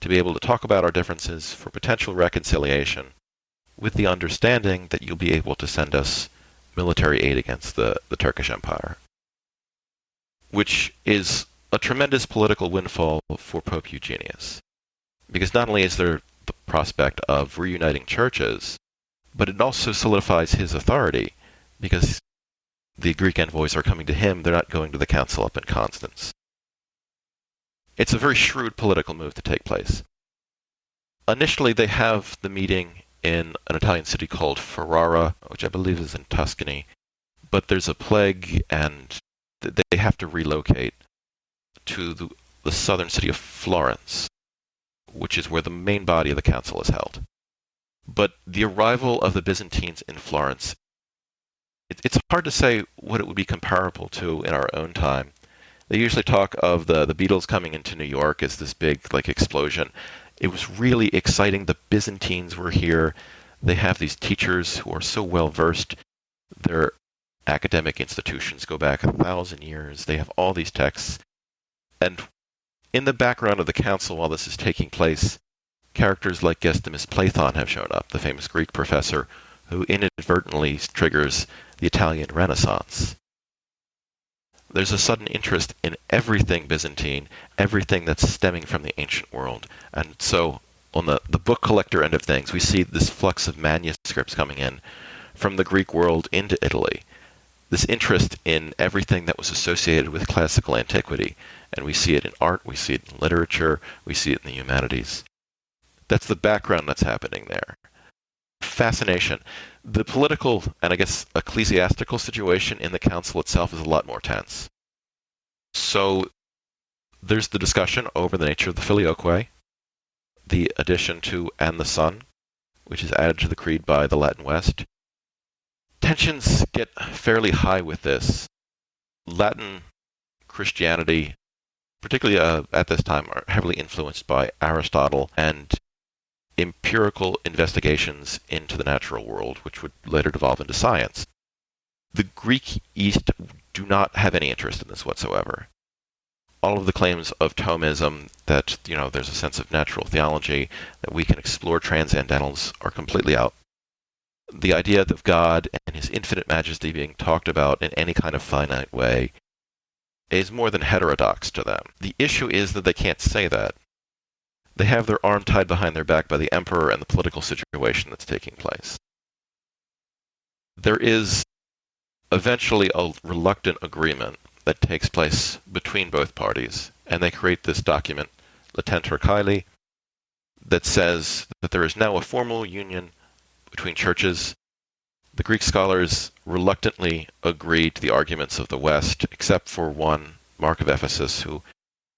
to be able to talk about our differences for potential reconciliation, with the understanding that you'll be able to send us military aid against the Turkish Empire. Which is a tremendous political windfall for Pope Eugenius. Because not only is there the prospect of reuniting churches, but it also solidifies his authority, because the Greek envoys are coming to him, they're not going to the council up in Constance. It's a very shrewd political move to take place. Initially, they have the meeting in an Italian city called Ferrara, which I believe is in Tuscany, but there's a plague and they have to relocate to the southern city of Florence, which is where the main body of the council is held. But the arrival of the Byzantines in Florence, it's hard to say what it would be comparable to in our own time. They usually talk of the Beatles coming into New York as this big explosion. It was really exciting. The Byzantines were here. They have these teachers who are so well versed. Their academic institutions go back 1,000 years. They have all these texts. And in the background of the council while this is taking place, characters like Gestimus Plathon have shown up, the famous Greek professor who inadvertently triggers the Italian Renaissance. There's a sudden interest in everything Byzantine, everything that's stemming from the ancient world. And so on the book collector end of things, we see this flux of manuscripts coming in from the Greek world into Italy. This interest in everything that was associated with classical antiquity. And we see it in art, we see it in literature, we see it in the humanities. That's the background that's happening there. Fascination. The political and I guess ecclesiastical situation in the council itself is a lot more tense. So there's the discussion over the nature of the filioque, the addition to and the Son, which is added to the creed by the Latin West. Tensions get fairly high with this. Latin Christianity, particularly at this time, are heavily influenced by Aristotle and empirical investigations into the natural world, which would later devolve into science. The Greek East do not have any interest in this whatsoever. All of the claims of Thomism, that there's a sense of natural theology, that we can explore transcendentals, are completely out. The idea of God and his infinite majesty being talked about in any kind of finite way is more than heterodox to them. The issue is that they can't say that. They have their arm tied behind their back by the emperor and the political situation that's taking place. There is eventually a reluctant agreement that takes place between both parties, and they create this document, Latentur Caeli, that says that there is now a formal union between churches. The Greek scholars reluctantly agree to the arguments of the West, except for one, Mark of Ephesus, who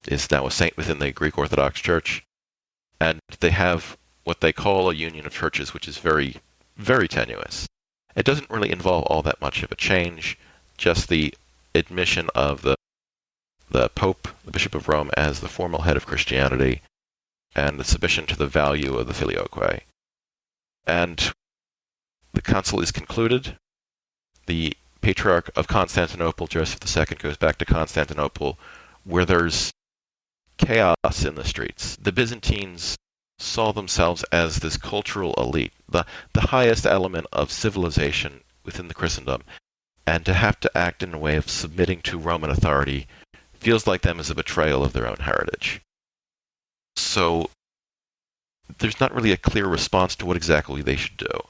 is now a saint within the Greek Orthodox Church. And they have what they call a union of churches, which is very, very tenuous. It doesn't really involve all that much of a change, just the admission of the Pope, the Bishop of Rome, as the formal head of Christianity, and the submission to the value of the filioque. And the council is concluded. The Patriarch of Constantinople, Joseph II, goes back to Constantinople, where there's chaos in the streets. The Byzantines saw themselves as this cultural elite, the highest element of civilization within the Christendom, and to have to act in a way of submitting to Roman authority feels like them as a betrayal of their own heritage. So there's not really a clear response to what exactly they should do.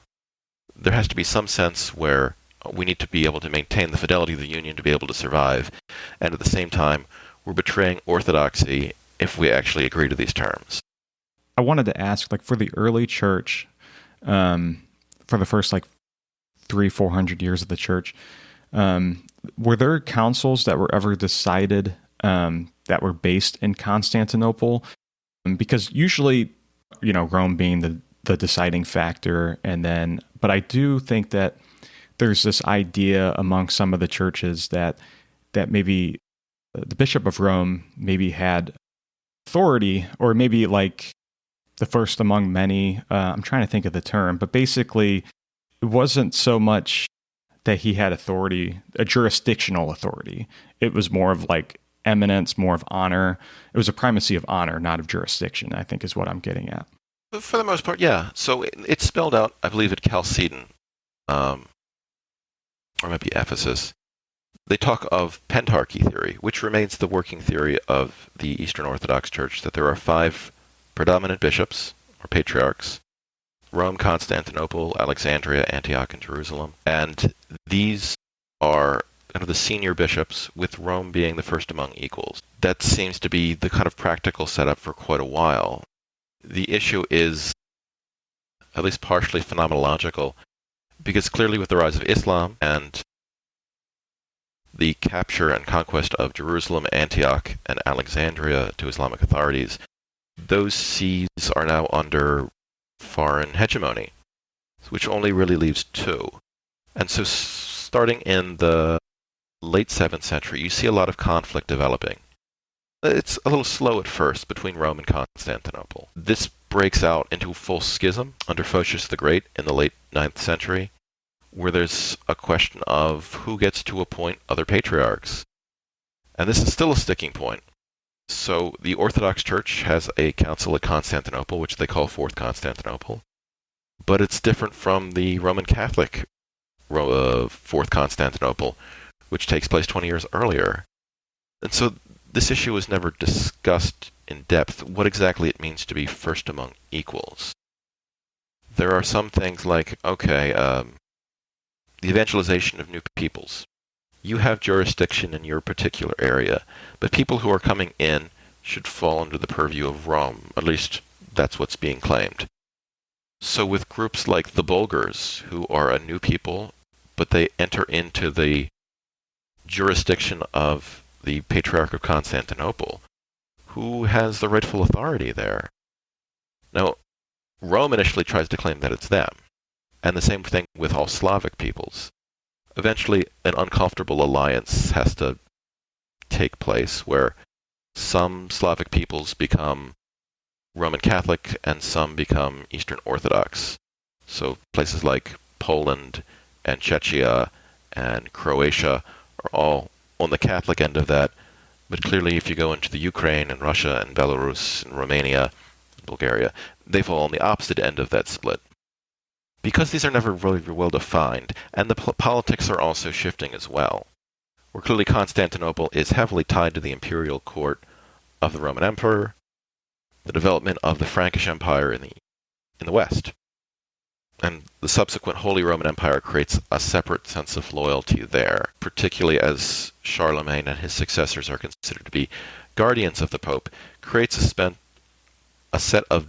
There has to be some sense where we need to be able to maintain the fidelity of the union to be able to survive, and at the same time, we're betraying orthodoxy if we actually agree to these terms. I wanted to ask, like, for the early church, for the first, 300-400 years of the church, were there councils that were ever decided that were based in Constantinople? Because usually, Rome being the deciding factor, but I do think that there's this idea among some of the churches that maybe the Bishop of Rome maybe had authority, or maybe the first among many. I'm trying to think of the term, but basically it wasn't so much that he had authority, a jurisdictional authority. It was more of eminence, more of honor. It was a primacy of honor, not of jurisdiction, I think is what I'm getting at. For the most part, yeah. So it's spelled out, I believe, at Chalcedon, or maybe Ephesus. They talk of pentarchy theory, which remains the working theory of the Eastern Orthodox Church, that there are 5 predominant bishops, or patriarchs: Rome, Constantinople, Alexandria, Antioch, and Jerusalem. And these are kind of the senior bishops, with Rome being the first among equals. That seems to be the kind of practical setup for quite a while. The issue is at least partially phenomenological, because clearly with the rise of Islam and the capture and conquest of Jerusalem, Antioch, and Alexandria to Islamic authorities, those sees are now under foreign hegemony, which only really leaves 2. And so starting in the late 7th century, you see a lot of conflict developing. It's a little slow at first between Rome and Constantinople. This breaks out into full schism under Photius the Great in the late 9th century, where there's a question of who gets to appoint other patriarchs. And this is still a sticking point. So the Orthodox Church has a council at Constantinople, which they call Fourth Constantinople, but it's different from the Roman Catholic Fourth Constantinople, which takes place 20 years earlier. And so this issue was never discussed in depth, what exactly it means to be first among equals. There are some things like, the evangelization of new peoples. You have jurisdiction in your particular area, but people who are coming in should fall under the purview of Rome. At least that's what's being claimed. So with groups like the Bulgars, who are a new people, but they enter into the jurisdiction of the Patriarch of Constantinople, who has the rightful authority there? Now, Rome initially tries to claim that it's them. And the same thing with all Slavic peoples. Eventually, an uncomfortable alliance has to take place where some Slavic peoples become Roman Catholic and some become Eastern Orthodox. So places like Poland and Czechia and Croatia are all on the Catholic end of that. But clearly, if you go into the Ukraine and Russia and Belarus and Romania and Bulgaria, they fall on the opposite end of that split. Because these are never really well defined, and the politics are also shifting as well, where clearly Constantinople is heavily tied to the imperial court of the Roman Emperor, the development of the Frankish Empire in the West, and the subsequent Holy Roman Empire creates a separate sense of loyalty there, particularly as Charlemagne and his successors are considered to be guardians of the Pope, creates a set of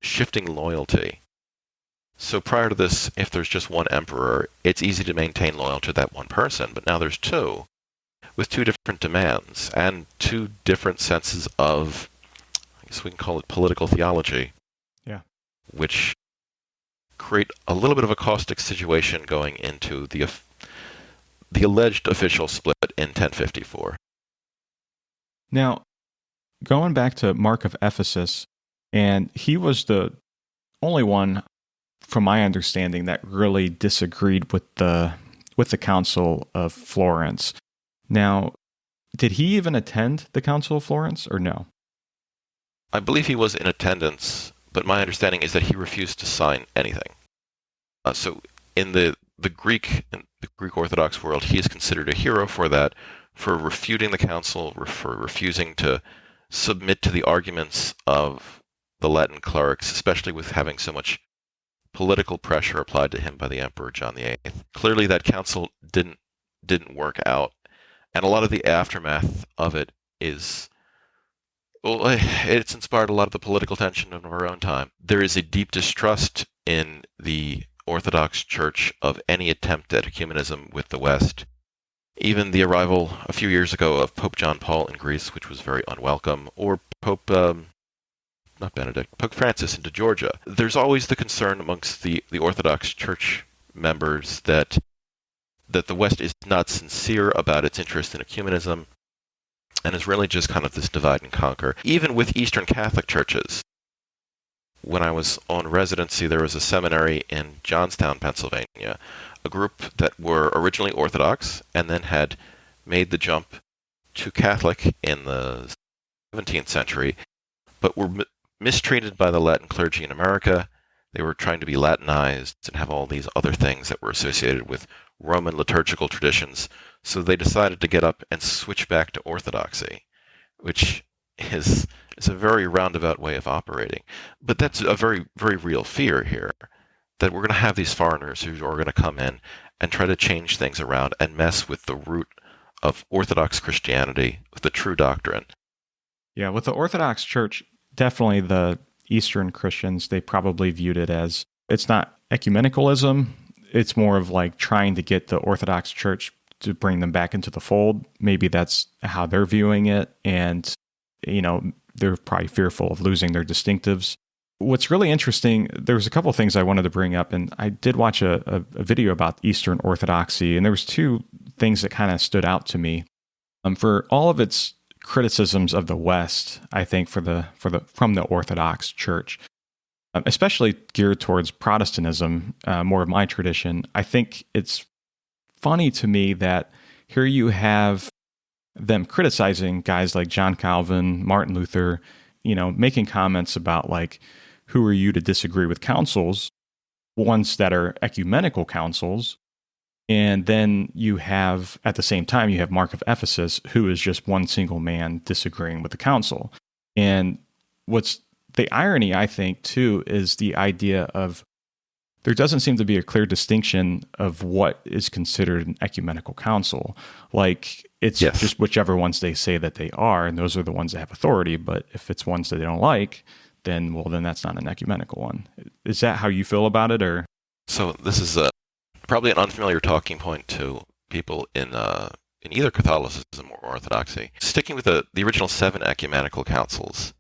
shifting loyalty. So prior to this, if there's just one emperor, it's easy to maintain loyalty to that one person, but now there's 2, with 2 different demands, and 2 different senses of, I guess we can call it political theology. Yeah. which create a little bit of a caustic situation going into the alleged official split in 1054. Now, going back to Mark of Ephesus, and he was the only one, from my understanding, that really disagreed with the Council of Florence. Now, did he even attend the Council of Florence, or no? I believe he was in attendance, but my understanding is that he refused to sign anything. So in the Greek Orthodox world, he is considered a hero for that, for refuting the council, for refusing to submit to the arguments of the Latin clerics, especially with having so much political pressure applied to him by the Emperor John VIII. Clearly, that council didn't work out, and a lot of the aftermath of it is, well, it's inspired a lot of the political tension of our own time. There is a deep distrust in the Orthodox Church of any attempt at ecumenism with the West. Even the arrival a few years ago of Pope John Paul in Greece, which was very unwelcome, or Pope Francis into Georgia. There's always the concern amongst the Orthodox Church members that the West is not sincere about its interest in ecumenism, and is really just kind of this divide and conquer. Even with Eastern Catholic churches. When I was on residency, there was a seminary in Johnstown, Pennsylvania, a group that were originally Orthodox and then had made the jump to Catholic in the 17th century, but were mistreated by the Latin clergy in America. They were trying to be Latinized and have all these other things that were associated with Roman liturgical traditions, so they decided to get up and switch back to Orthodoxy, which is a very roundabout way of operating. But that's a very, very real fear here, that we're going to have these foreigners who are going to come in and try to change things around and mess with the root of Orthodox Christianity, with the true doctrine. Yeah, with the Orthodox Church, definitely the Eastern Christians, they probably viewed it as, it's not ecumenicalism, it's more of like trying to get the Orthodox Church to bring them back into the fold. Maybe that's how they're viewing it, and they're probably fearful of losing their distinctives. What's really interesting, there was a couple of things I wanted to bring up, and I did watch a video about Eastern Orthodoxy, and there was two things that kind of stood out to me. For all of its criticisms of the West, I think from the Orthodox Church, especially geared towards Protestantism, more of my tradition, I think it's funny to me that here you have them criticizing guys like John Calvin, Martin Luther, making comments about like, who are you to disagree with councils, ones that are ecumenical councils, and then you have, at the same time, you have Mark of Ephesus, who is just one single man disagreeing with the council. And what's the irony, I think, too, is the idea of there doesn't seem to be a clear distinction of what is considered an ecumenical council. Like, it's just whichever ones they say that they are, and those are the ones that have authority. But if it's ones that they don't like, then that's not an ecumenical one. Is that how you feel about it, or? So this is probably an unfamiliar talking point to people in either Catholicism or Orthodoxy. Sticking with the original 7 ecumenical councils,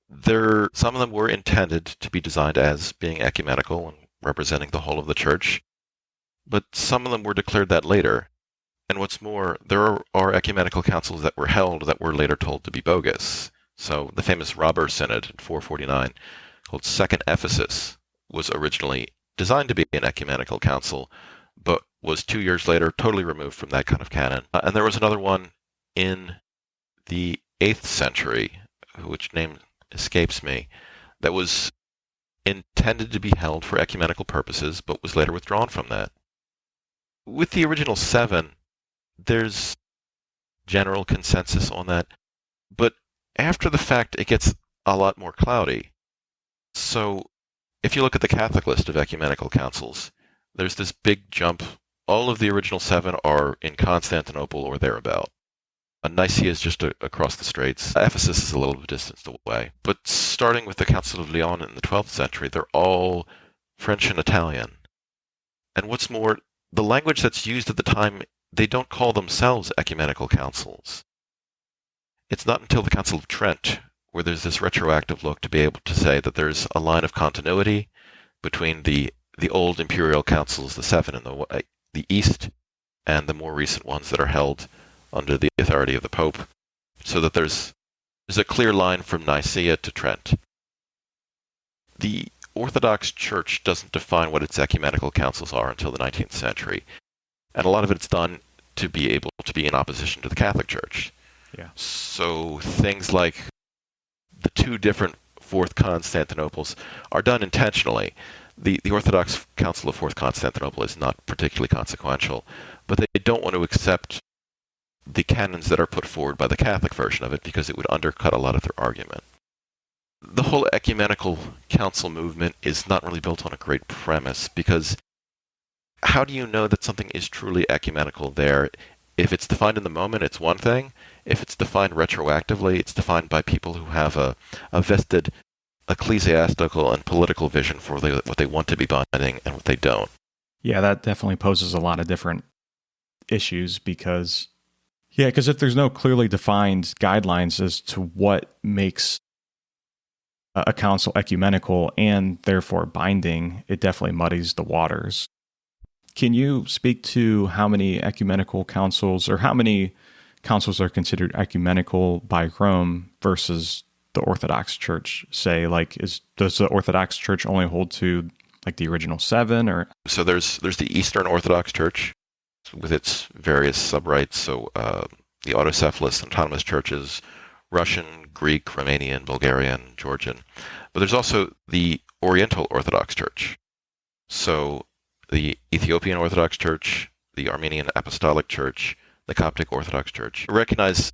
some of them were intended to be designed as being ecumenical and representing the whole of the church, but some of them were declared that later. And what's more, there are ecumenical councils that were held that were later told to be bogus. So the famous Robber Synod in 449, called Second Ephesus, was originally designed to be an ecumenical council, but was 2 years later totally removed from that kind of canon. And there was another one in the 8th century, which name escapes me, that was intended to be held for ecumenical purposes, but was later withdrawn from that. With the original 7, there's general consensus on that, but after the fact, it gets a lot more cloudy. So if you look at the Catholic list of ecumenical councils, there's this big jump. All of the original 7 are in Constantinople or thereabout. Nicaea is just across the straits. Ephesus is a little bit distanced away. But starting with the Council of Lyon in the 12th century, they're all French and Italian. And what's more, the language that's used at the time, they don't call themselves ecumenical councils. It's not until the Council of Trent where there's this retroactive look to be able to say that there's a line of continuity between the old imperial councils, the seven in the East, and the more recent ones that are held under the authority of the Pope, so that there's a clear line from Nicaea to Trent. The Orthodox Church doesn't define what its ecumenical councils are until the 19th century, and a lot of it's done to be able to be in opposition to the Catholic Church. Yeah. So things like the two different Fourth Constantinoples are done intentionally. The Orthodox Council of Fourth Constantinople is not particularly consequential, but they don't want to accept the canons that are put forward by the Catholic version of it because it would undercut a lot of their argument. The whole ecumenical council movement is not really built on a great premise, because how do you know that something is truly ecumenical there? If it's defined in the moment, it's one thing. If it's defined retroactively, it's defined by people who have a vested ecclesiastical and political vision for what they want to be binding and what they don't. Yeah, that definitely poses a lot of different issues because if there's no clearly defined guidelines as to what makes a council ecumenical and therefore binding, it definitely muddies the waters. Can you speak to how many ecumenical councils or how many councils are considered ecumenical by Rome versus the Orthodox Church? Say, does the Orthodox Church only hold to the original seven? Or so there's the Eastern Orthodox Church with its various sub-rites. So the autocephalous autonomous churches, Russian, Greek, Romanian, Bulgarian, Georgian. But there's also the Oriental Orthodox Church. So the Ethiopian Orthodox Church, the Armenian Apostolic Church, the Coptic Orthodox Church. I recognize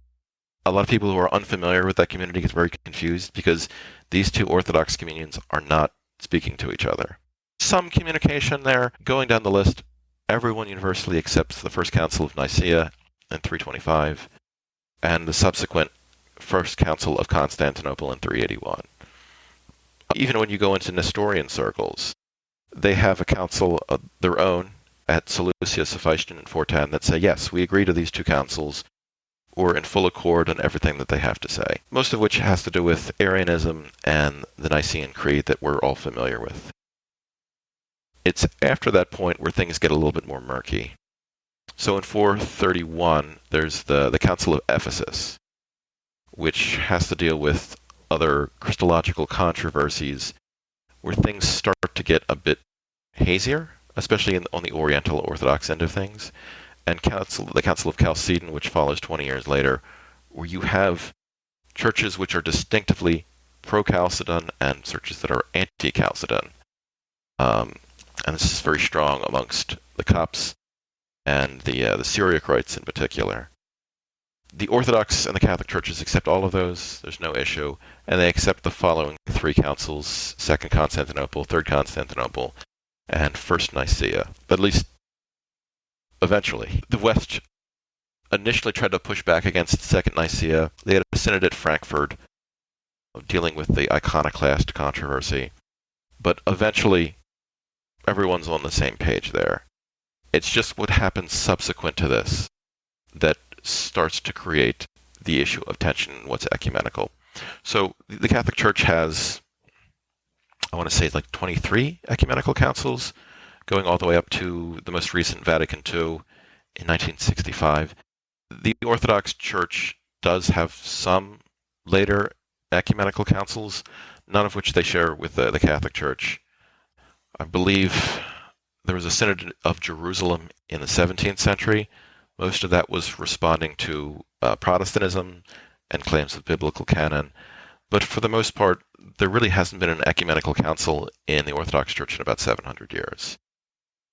a lot of people who are unfamiliar with that community get very confused because these two Orthodox communions are not speaking to each other. Some communication there. Going down the list, everyone universally accepts the First Council of Nicaea in 325 and the subsequent First Council of Constantinople in 381. Even when you go into Nestorian circles, they have a council of their own at Seleucia, Sophistion, and 410 that say, yes, we agree to these two councils. We're in full accord on everything that they have to say, most of which has to do with Arianism and the Nicene Creed that we're all familiar with. It's after that point where things get a little bit more murky. So in 431, there's the Council of Ephesus, which has to deal with other Christological controversies where things start to get a bit hazier, especially on the Oriental Orthodox end of things. And the Council of Chalcedon, which follows 20 years later, where you have churches which are distinctively pro-Chalcedon and churches that are anti-Chalcedon. And this is very strong amongst the Copts and the Syriacites in particular. The Orthodox and the Catholic churches accept all of those. There's no issue. And they accept the following three councils: Second Constantinople, Third Constantinople, and First Nicaea. At least eventually. The West initially tried to push back against Second Nicaea. They had a synod at Frankfurt dealing with the iconoclast controversy. But eventually, everyone's on the same page there. It's just what happens subsequent to this that starts to create the issue of tension in what's ecumenical. So the Catholic Church has, I want to say, 23 ecumenical councils, going all the way up to the most recent Vatican II in 1965. The Orthodox Church does have some later ecumenical councils, none of which they share with the Catholic Church. I believe there was a Synod of Jerusalem in the 17th century. Most of that was responding to Protestantism and claims of biblical canon. But for the most part, there really hasn't been an ecumenical council in the Orthodox Church in about 700 years.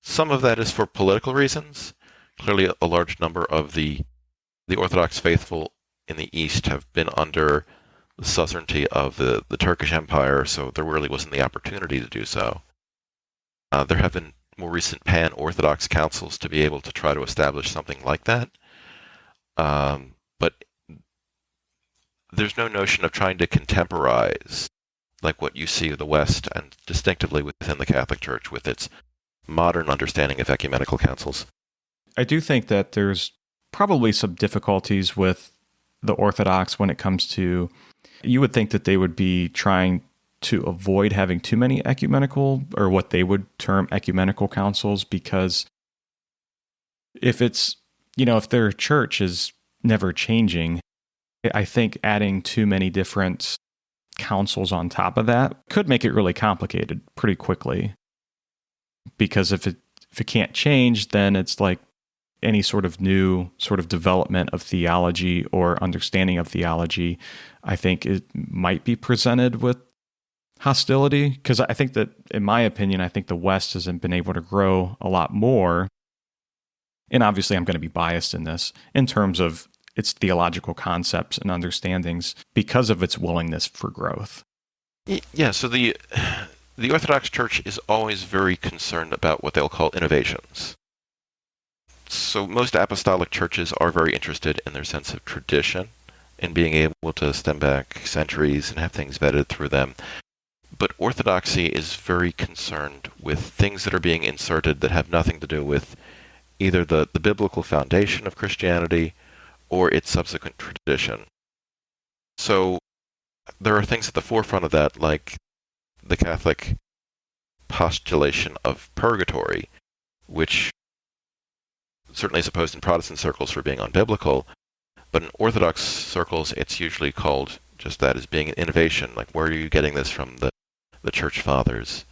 Some of that is for political reasons. Clearly, a large number of the Orthodox faithful in the East have been under the suzerainty of the Turkish Empire, so there really wasn't the opportunity to do so. There have been more recent pan-Orthodox councils to be able to try to establish something like that. But there's no notion of trying to contemporize like what you see in the West and distinctively within the Catholic Church with its modern understanding of ecumenical councils. I do think that there's probably some difficulties with the Orthodox when it comes to You would think that they would be trying to avoid having too many ecumenical, or what they would term ecumenical councils, because if it's, if their church is never changing, I think adding too many different councils on top of that could make it really complicated pretty quickly. Because if it can't change, then it's like any sort of new sort of development of theology or understanding of theology, I think it might be presented with hostility. Because I think that, in my opinion, I think the West hasn't been able to grow a lot more. And obviously I'm going to be biased in this, in terms of its theological concepts and understandings, because of its willingness for growth. Yeah, so the Orthodox Church is always very concerned about what they'll call innovations. So most apostolic churches are very interested in their sense of tradition, in being able to stem back centuries and have things vetted through them. But Orthodoxy is very concerned with things that are being inserted that have nothing to do with either the biblical foundation of Christianity or its subsequent tradition. So there are things at the forefront of that, like the Catholic postulation of purgatory, which certainly is opposed in Protestant circles for being unbiblical, but in Orthodox circles it's usually called just that, as being an innovation. Like, where are you getting this from? The Church Fathers.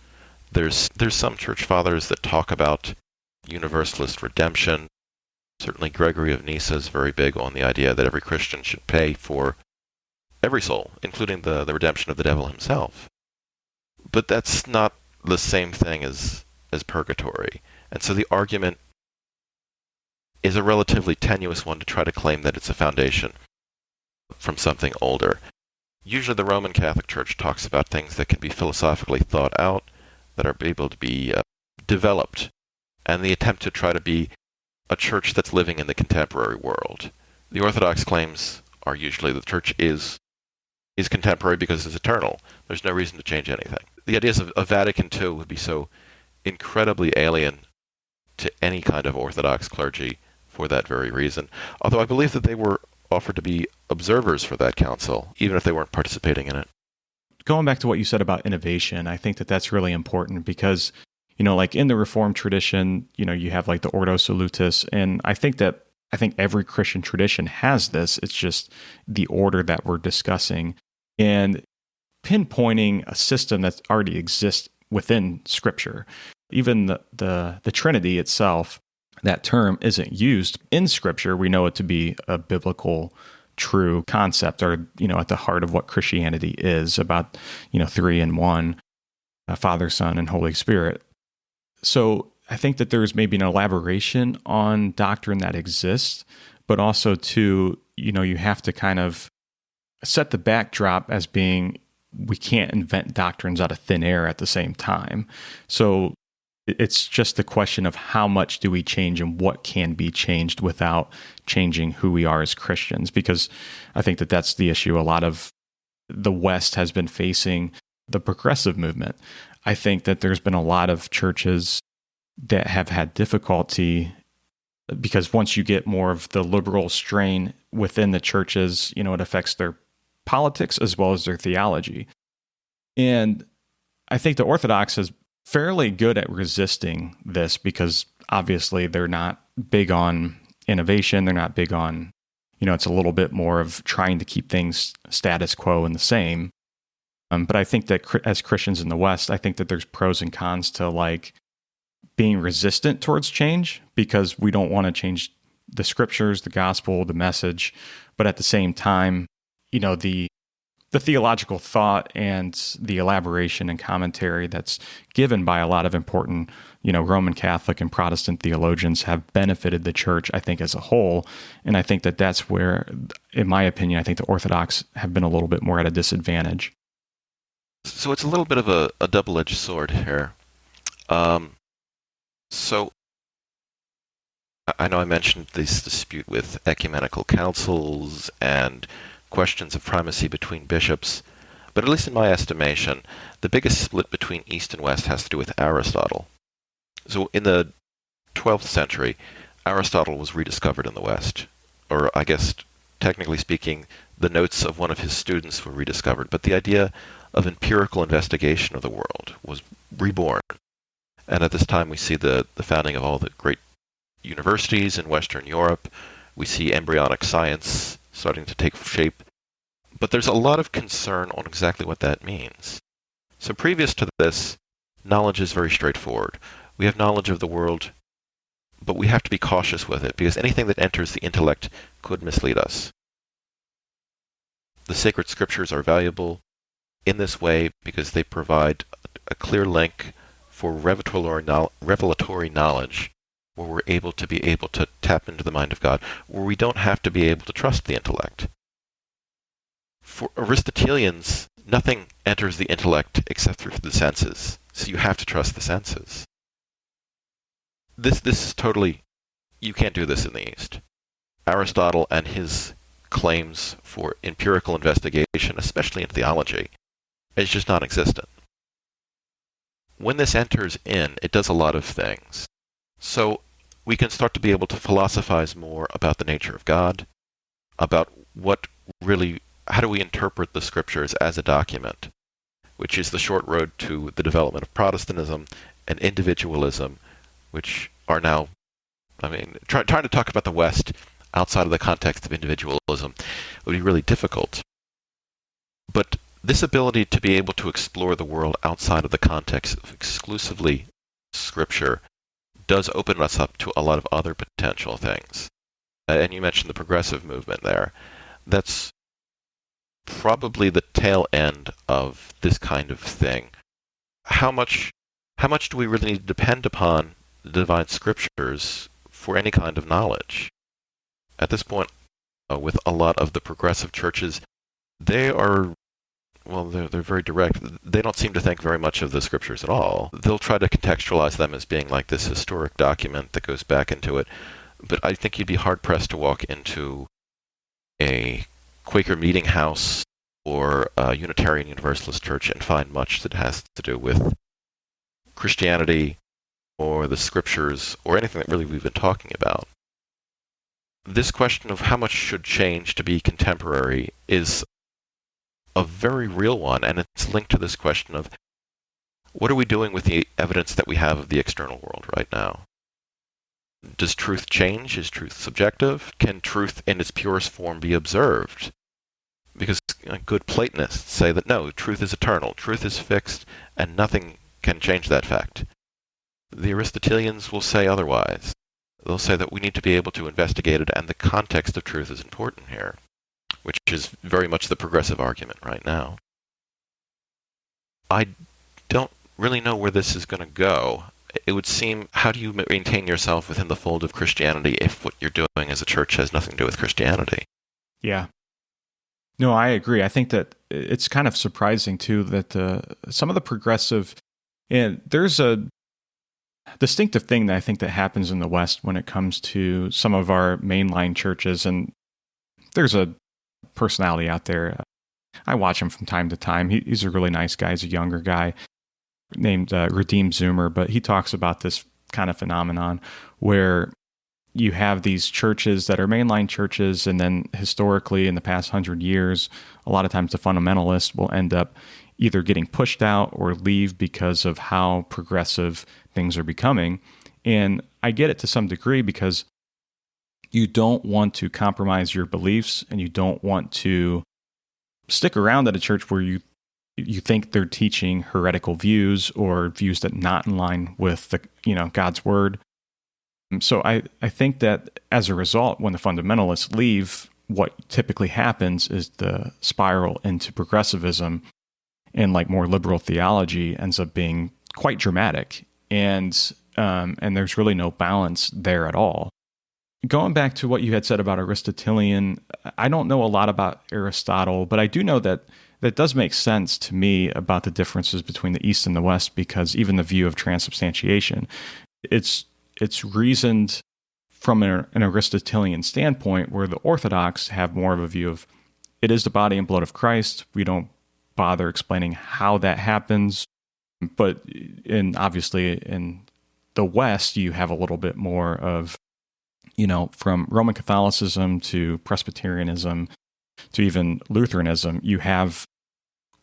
There's some Church Fathers that talk about universalist redemption. Certainly Gregory of Nyssa is very big on the idea that every Christian should pay for every soul, including the redemption of the devil himself. But that's not the same thing as purgatory. And so the argument is a relatively tenuous one to try to claim that it's a foundation from something older. Usually the Roman Catholic Church talks about things that can be philosophically thought out, that are able to be developed, and the attempt to try to be a church that's living in the contemporary world. The Orthodox claims are usually the church is contemporary because it's eternal. There's no reason to change anything. The ideas of Vatican II would be so incredibly alien to any kind of Orthodox clergy for that very reason. Although I believe that they were offered to be observers for that council, even if they weren't participating in it. Going back to what you said about innovation, I think that that's really important because, like in the Reformed tradition, you have like the Ordo Salutis, and I think every Christian tradition has this. It's just the order that we're discussing. And pinpointing a system that already exists within Scripture. Even the Trinity itself, that term isn't used in Scripture. We know it to be a biblical true concept, or at the heart of what Christianity is about, 3 in 1, Father, Son, and Holy Spirit. So I think that there's maybe an elaboration on doctrine that exists, but also too, you have to kind of set the backdrop as being, we can't invent doctrines out of thin air at the same time. So it's just a question of how much do we change and what can be changed without changing who we are as Christians. Because I think that that's the issue. A lot of the West has been facing the progressive movement. I think that there's been a lot of churches that have had difficulty because once you get more of the liberal strain within the churches, it affects their politics as well as their theology. And I think the Orthodox is fairly good at resisting this because obviously they're not big on innovation. They're not big on, it's a little bit more of trying to keep things status quo and the same. But I think that as Christians in the West, I think that there's pros and cons to like being resistant towards change because we don't want to change the Scriptures, the gospel, the message. But at the same time, the theological thought and the elaboration and commentary that's given by a lot of important, Roman Catholic and Protestant theologians have benefited the church, I think, as a whole. And I think that that's where, in my opinion, I think the Orthodox have been a little bit more at a disadvantage. So it's a little bit of a double-edged sword here. So I know I mentioned this dispute with ecumenical councils and questions of primacy between bishops, but at least in my estimation, the biggest split between East and West has to do with Aristotle. So in the 12th century, Aristotle was rediscovered in the West, or I guess technically speaking, the notes of one of his students were rediscovered, but the idea of empirical investigation of the world was reborn. And at this time we see the founding of all the great universities in Western Europe. We see embryonic science starting to take shape. But there's a lot of concern on exactly what that means. So previous to this, knowledge is very straightforward. We have knowledge of the world, but we have to be cautious with it, because anything that enters the intellect could mislead us. The sacred scriptures are valuable in this way because they provide a clear link for revelatory knowledge, where we're able to tap into the mind of God, where we don't have to be able to trust the intellect. For Aristotelians, nothing enters the intellect except through the senses, so you have to trust the senses. This is totally, you can't do this in the East. Aristotle and his claims for empirical investigation, especially in theology, is just non-existent. When this enters in, it does a lot of things. So we can start to be able to philosophize more about the nature of God, about how do we interpret the scriptures as a document, which is the short road to the development of Protestantism and individualism, which are now, trying to talk about the West outside of the context of individualism would be really difficult. But this ability to be able to explore the world outside of the context of exclusively Scripture does open us up to a lot of other potential things. And you mentioned the progressive movement there. That's probably the tail end of this kind of thing. How much do we really need to depend upon the divine scriptures for any kind of knowledge? At this point, with a lot of the progressive churches, they're very direct. They don't seem to think very much of the scriptures at all. They'll try to contextualize them as being like this historic document that goes back into it. But I think you'd be hard-pressed to walk into a Quaker meeting house or a Unitarian Universalist church and find much that has to do with Christianity or the scriptures or anything that really we've been talking about. This question of how much should change to be contemporary is a very real one, and it's linked to this question of what are we doing with the evidence that we have of the external world right now? Does truth change? Is truth subjective? Can truth in its purest form be observed? Because good Platonists say that no, truth is eternal, truth is fixed, and nothing can change that fact. The Aristotelians will say otherwise. They'll say that we need to be able to investigate it, and the context of truth is important here, which is very much the progressive argument right now. I don't really know where this is going to go. It would seem, how do you maintain yourself within the fold of Christianity if what you're doing as a church has nothing to do with Christianity? Yeah. No, I agree. I think that it's kind of surprising, too, that some of the progressive, and there's a distinctive thing that I think that happens in the West when it comes to some of our mainline churches, and there's a personality out there. I watch him from time to time. He's a really nice guy. He's a younger guy named Redeemed Zoomer, but he talks about this kind of phenomenon where you have these churches that are mainline churches, and then historically in the past 100 years, a lot of times the fundamentalists will end up either getting pushed out or leave because of how progressive things are becoming. And I get it to some degree because you don't want to compromise your beliefs, and you don't want to stick around at a church where you think they're teaching heretical views or views that not in line with God's word. So I think that as a result, when the fundamentalists leave, what typically happens is the spiral into progressivism and more liberal theology ends up being quite dramatic, and there's really no balance there at all. Going back to what you had said about Aristotelian, I don't know a lot about Aristotle, but I do know that does make sense to me about the differences between the East and the West, because even the view of transubstantiation, it's reasoned from an Aristotelian standpoint, where the Orthodox have more of a view of it is the body and blood of Christ. We don't bother explaining how that happens. But obviously in the West, you have a little bit more of from Roman Catholicism to Presbyterianism to even Lutheranism, you have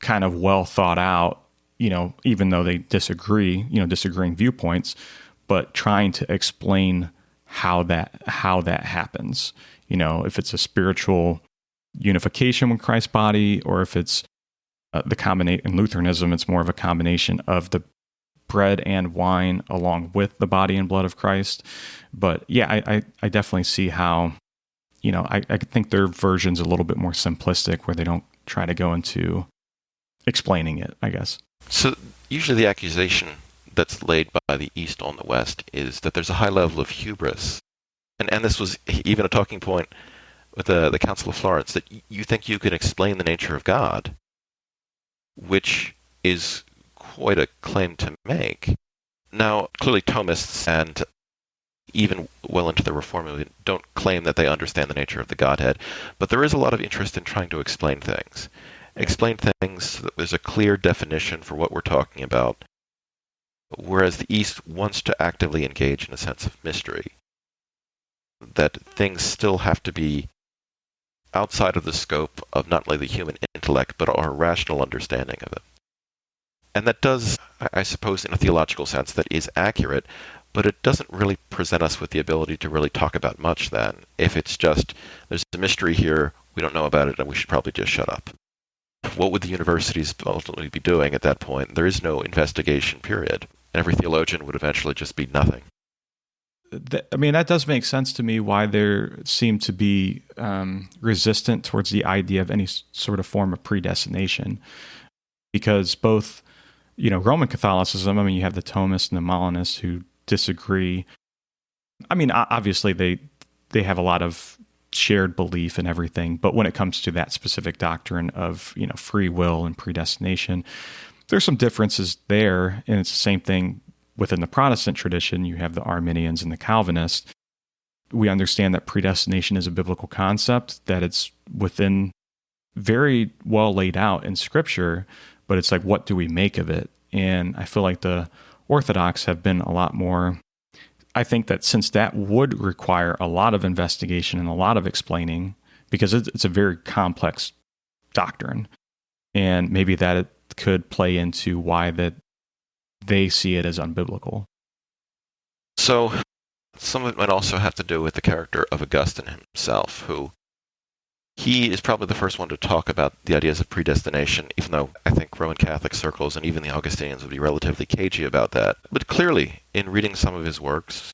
kind of well thought out, even though they disagree, disagreeing viewpoints, but trying to explain how that happens. If it's a spiritual unification with Christ's body, or if it's the combination. In Lutheranism, it's more of a combination of the bread and wine along with the body and blood of Christ. But yeah, I definitely see how, I think their version's a little bit more simplistic, where they don't try to go into explaining it, I guess. So usually the accusation that's laid by the East on the West is that there's a high level of hubris. And this was even a talking point with the Council of Florence, that you think you can explain the nature of God, which is quite a claim to make. Now, clearly Thomists and even well into the Reform movement don't claim that they understand the nature of the Godhead, but there is a lot of interest in trying to explain things. Explain things so that there's a clear definition for what we're talking about, whereas the East wants to actively engage in a sense of mystery, that things still have to be outside of the scope of not only the human intellect, but our rational understanding of it. And that does, I suppose, in a theological sense, that is accurate, but it doesn't really present us with the ability to really talk about much then. If it's just, there's a mystery here, we don't know about it, and we should probably just shut up. What would the universities ultimately be doing at that point? There is no investigation period. And every theologian would eventually just be nothing. That does make sense to me, why there seem to be resistant towards the idea of any sort of form of predestination. Because both, Roman Catholicism, you have the Thomists and the Molinists who disagree. Obviously they have a lot of shared belief and everything, but when it comes to that specific doctrine of, free will and predestination, there's some differences there. And it's the same thing within the Protestant tradition. You have the Arminians and the Calvinists. We understand that predestination is a biblical concept, that it's within very well laid out in Scripture, but it's like, what do we make of it? And I feel like the Orthodox have been a lot more, I think that since that would require a lot of investigation and a lot of explaining, because it's a very complex doctrine, and maybe that it could play into why that they see it as unbiblical. So some of it might also have to do with the character of Augustine himself, who he is probably the first one to talk about the ideas of predestination, even though I think Roman Catholic circles and even the Augustinians would be relatively cagey about that. But clearly, in reading some of his works,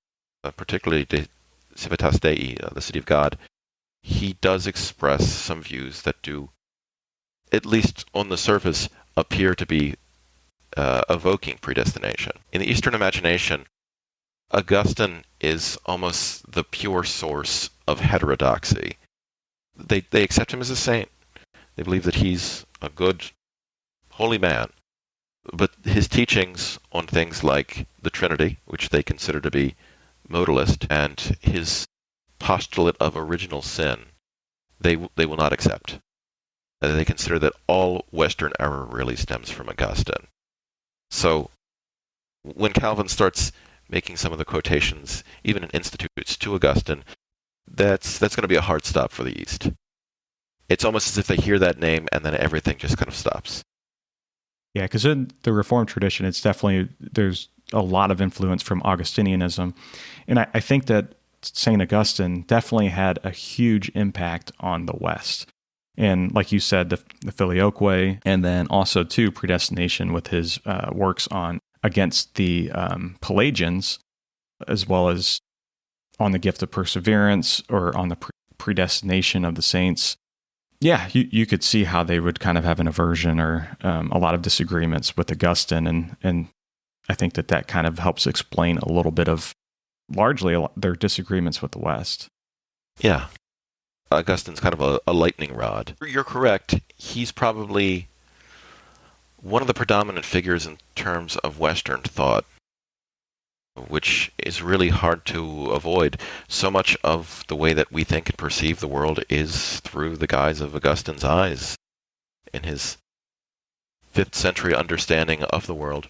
particularly De Civitas Dei, the City of God, he does express some views that do, at least on the surface, appear to be evoking predestination. In the Eastern imagination, Augustine is almost the pure source of heterodoxy. They accept him as a saint. They believe that he's a good, holy man. But his teachings on things like the Trinity, which they consider to be modalist, and his postulate of original sin, they will not accept. They consider that all Western error really stems from Augustine. So when Calvin starts making some of the quotations, even in Institutes, to Augustine, that's going to be a hard stop for the East. It's almost as if they hear that name and then everything just kind of stops. Yeah, because in the Reformed tradition, there's a lot of influence from Augustinianism. And I think that St. Augustine definitely had a huge impact on the West. And like you said, the Filioque, and then also too predestination with his works against the Pelagians, as well as on the gift of perseverance, or on the predestination of the saints. Yeah, you could see how they would kind of have an aversion or a lot of disagreements with Augustine, and I think that kind of helps explain a little bit of largely their disagreements with the West. Yeah. Augustine's kind of a lightning rod. You're correct. He's probably one of the predominant figures in terms of Western thought, which is really hard to avoid. So much of the way that we think and perceive the world is through the guise of Augustine's eyes, in his 5th century understanding of the world.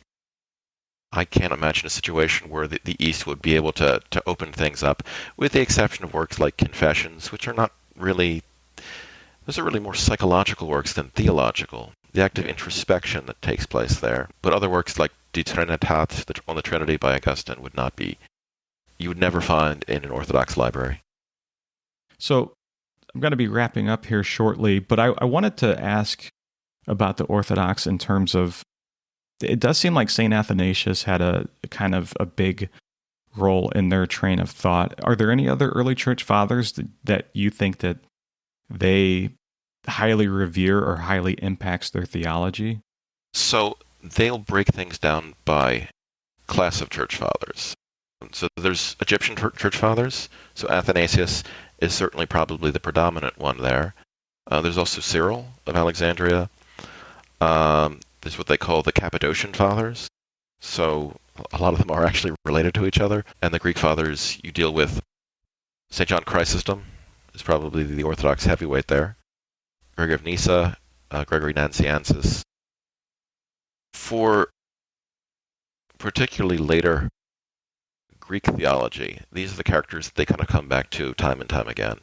I can't imagine a situation where the East would be able to open things up, with the exception of works like Confessions, which are not really, those are really more psychological works than theological. The act of introspection that takes place there. But other works like De Trinitate, on the Trinity by Augustine, would not be, you would never find in an Orthodox library. So I'm going to be wrapping up here shortly, but I wanted to ask about the Orthodox in terms of, it does seem like St. Athanasius had a kind of a big role in their train of thought. Are there any other early church fathers that you think that they highly revere or highly impacts their theology? So they'll break things down by class of church fathers. So there's Egyptian church fathers. So Athanasius is certainly probably the predominant one there. There's also Cyril of Alexandria. There's what they call the Cappadocian fathers. So a lot of them are actually related to each other. And the Greek fathers, you deal with St. John Chrysostom is probably the Orthodox heavyweight there. Gregory of Nyssa, Gregory Nazianzus. For particularly later Greek theology, these are the characters that they kind of come back to time and time again.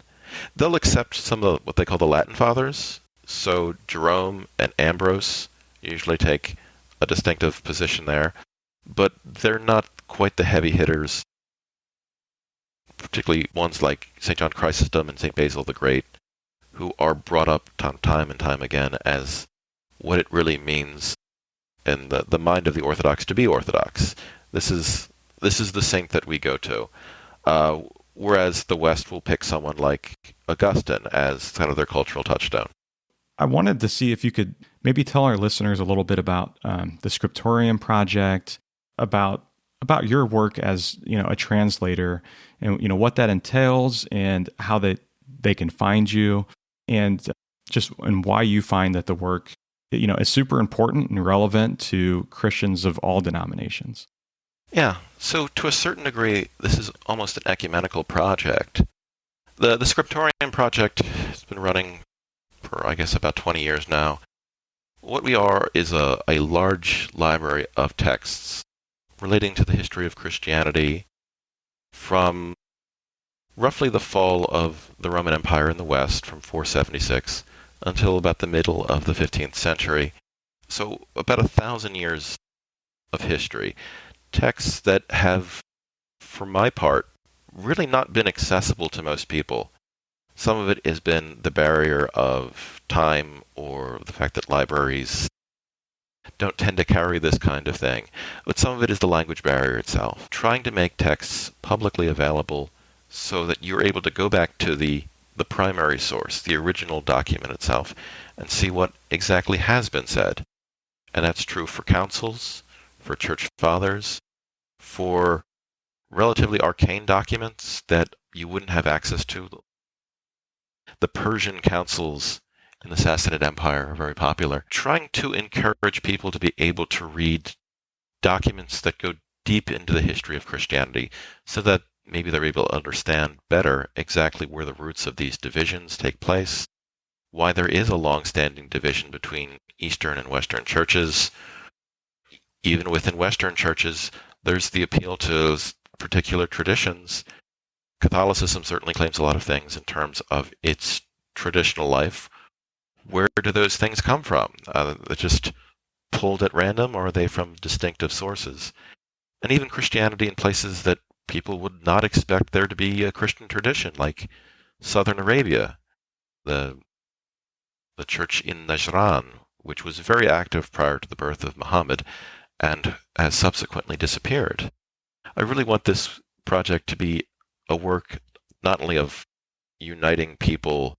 They'll accept some of what they call the Latin fathers. So Jerome and Ambrose usually take a distinctive position there, but they're not quite the heavy hitters, particularly ones like St. John Chrysostom and St. Basil the Great, who are brought up time and time again as what it really means in the mind of the Orthodox to be Orthodox. This is the saint that we go to. Whereas the West will pick someone like Augustine as kind of their cultural touchstone. I wanted to see if you could maybe tell our listeners a little bit about the Scriptorium project, about your work as a translator, and what that entails, and how they can find you, and why you find that the work is super important and relevant to Christians of all denominations. Yeah, so to a certain degree, this is almost an ecumenical project. The Scriptorium project has been running for, I guess, about 20 years now. What we are is a large library of texts relating to the history of Christianity from roughly the fall of the Roman Empire in the West, from 476 until about the middle of the 15th century. So about 1,000 years of history. Texts that have, for my part, really not been accessible to most people. Some of it has been the barrier of time, or the fact that libraries don't tend to carry this kind of thing. But some of it is the language barrier itself. Trying to make texts publicly available so that you're able to go back to the primary source, the original document itself, and see what exactly has been said. And that's true for councils, for church fathers, for relatively arcane documents that you wouldn't have access to. The Persian councils in the Sassanid Empire are very popular, trying to encourage people to be able to read documents that go deep into the history of Christianity, so that maybe they're able to understand better exactly where the roots of these divisions take place, why there is a long-standing division between Eastern and Western churches. Even within Western churches, there's the appeal to particular traditions. Catholicism certainly claims a lot of things in terms of its traditional life. Where do those things come from? They're just pulled at random, or are they from distinctive sources? And even Christianity in places that people would not expect there to be a Christian tradition, like southern Arabia, the church in Najran, which was very active prior to the birth of Muhammad and has subsequently disappeared. I really want this project to be a work not only of uniting people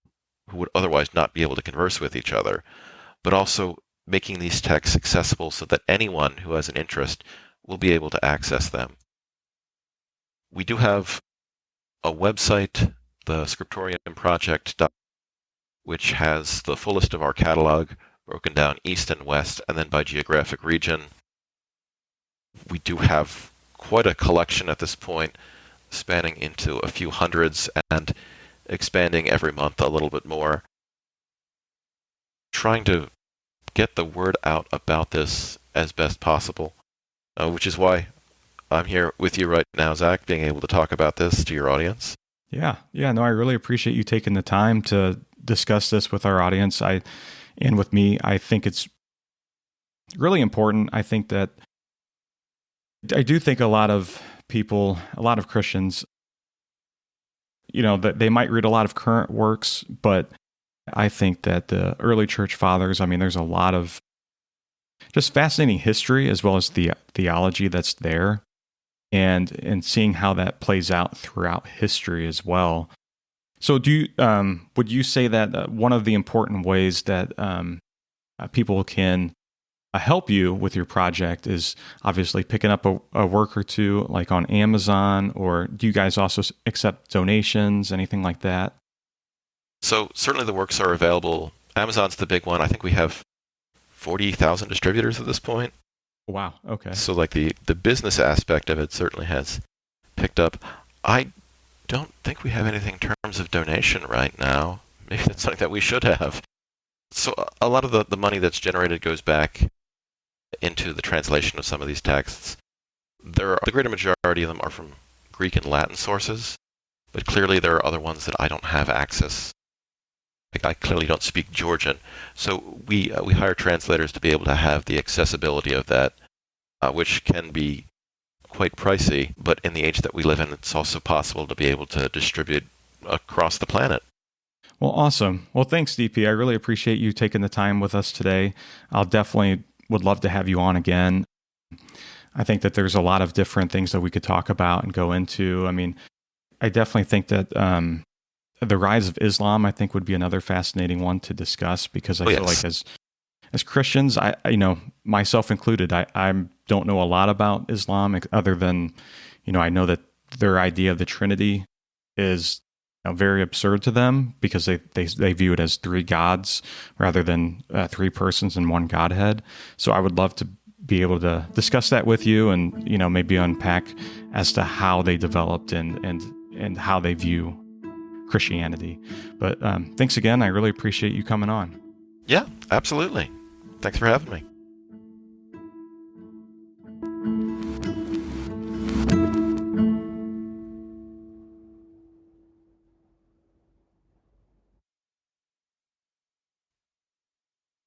who would otherwise not be able to converse with each other, but also making these texts accessible so that anyone who has an interest will be able to access them. We do have a website, the Scriptorium Project, which has the full list of our catalog, broken down east and west, and then by geographic region. We do have quite a collection at this point, spanning into a few hundreds and expanding every month a little bit more. Trying to get the word out about this as best possible. which is why I'm here with you right now, Zach, being able to talk about this to your audience. Yeah. No, I really appreciate you taking the time to discuss this with our audience. And with me, I think it's really important. I do think a lot of people, a lot of Christians, that they might read a lot of current works, but I think that the early church fathers, there's a lot of just fascinating history as well as the theology that's there, and seeing how that plays out throughout history as well. So would you say that one of the important ways that people can help you with your project is obviously picking up a work or two, like on Amazon, or do you guys also accept donations, anything like that? So certainly the works are available. Amazon's the big one. I think we have 40,000 distributors at this point. Wow. Okay. So like the business aspect of it certainly has picked up. I don't think we have anything in terms of donation right now. Maybe that's something that we should have. So a lot of the money that's generated goes back into the translation of some of these texts. The greater majority of them are from Greek and Latin sources, but clearly there are other ones that I don't have access. I clearly don't speak Georgian, so we hire translators to be able to have the accessibility of that, which can be quite pricey, but in the age that we live in, it's also possible to be able to distribute across the planet. Well, awesome. Well, thanks, DP. I really appreciate you taking the time with us today. I'll definitely would love to have you on again. I think that there's a lot of different things that we could talk about and go into. I definitely think that the rise of Islam, I think, would be another fascinating one to discuss, because I feel like as Christians, I myself included, I don't know a lot about Islam other than, I know that their idea of the Trinity is very absurd to them, because they view it as three gods rather than three persons in one Godhead. So I would love to be able to discuss that with you, and maybe unpack as to how they developed and how they view Christianity. But thanks again. I really appreciate you coming on. Yeah, absolutely. Thanks for having me.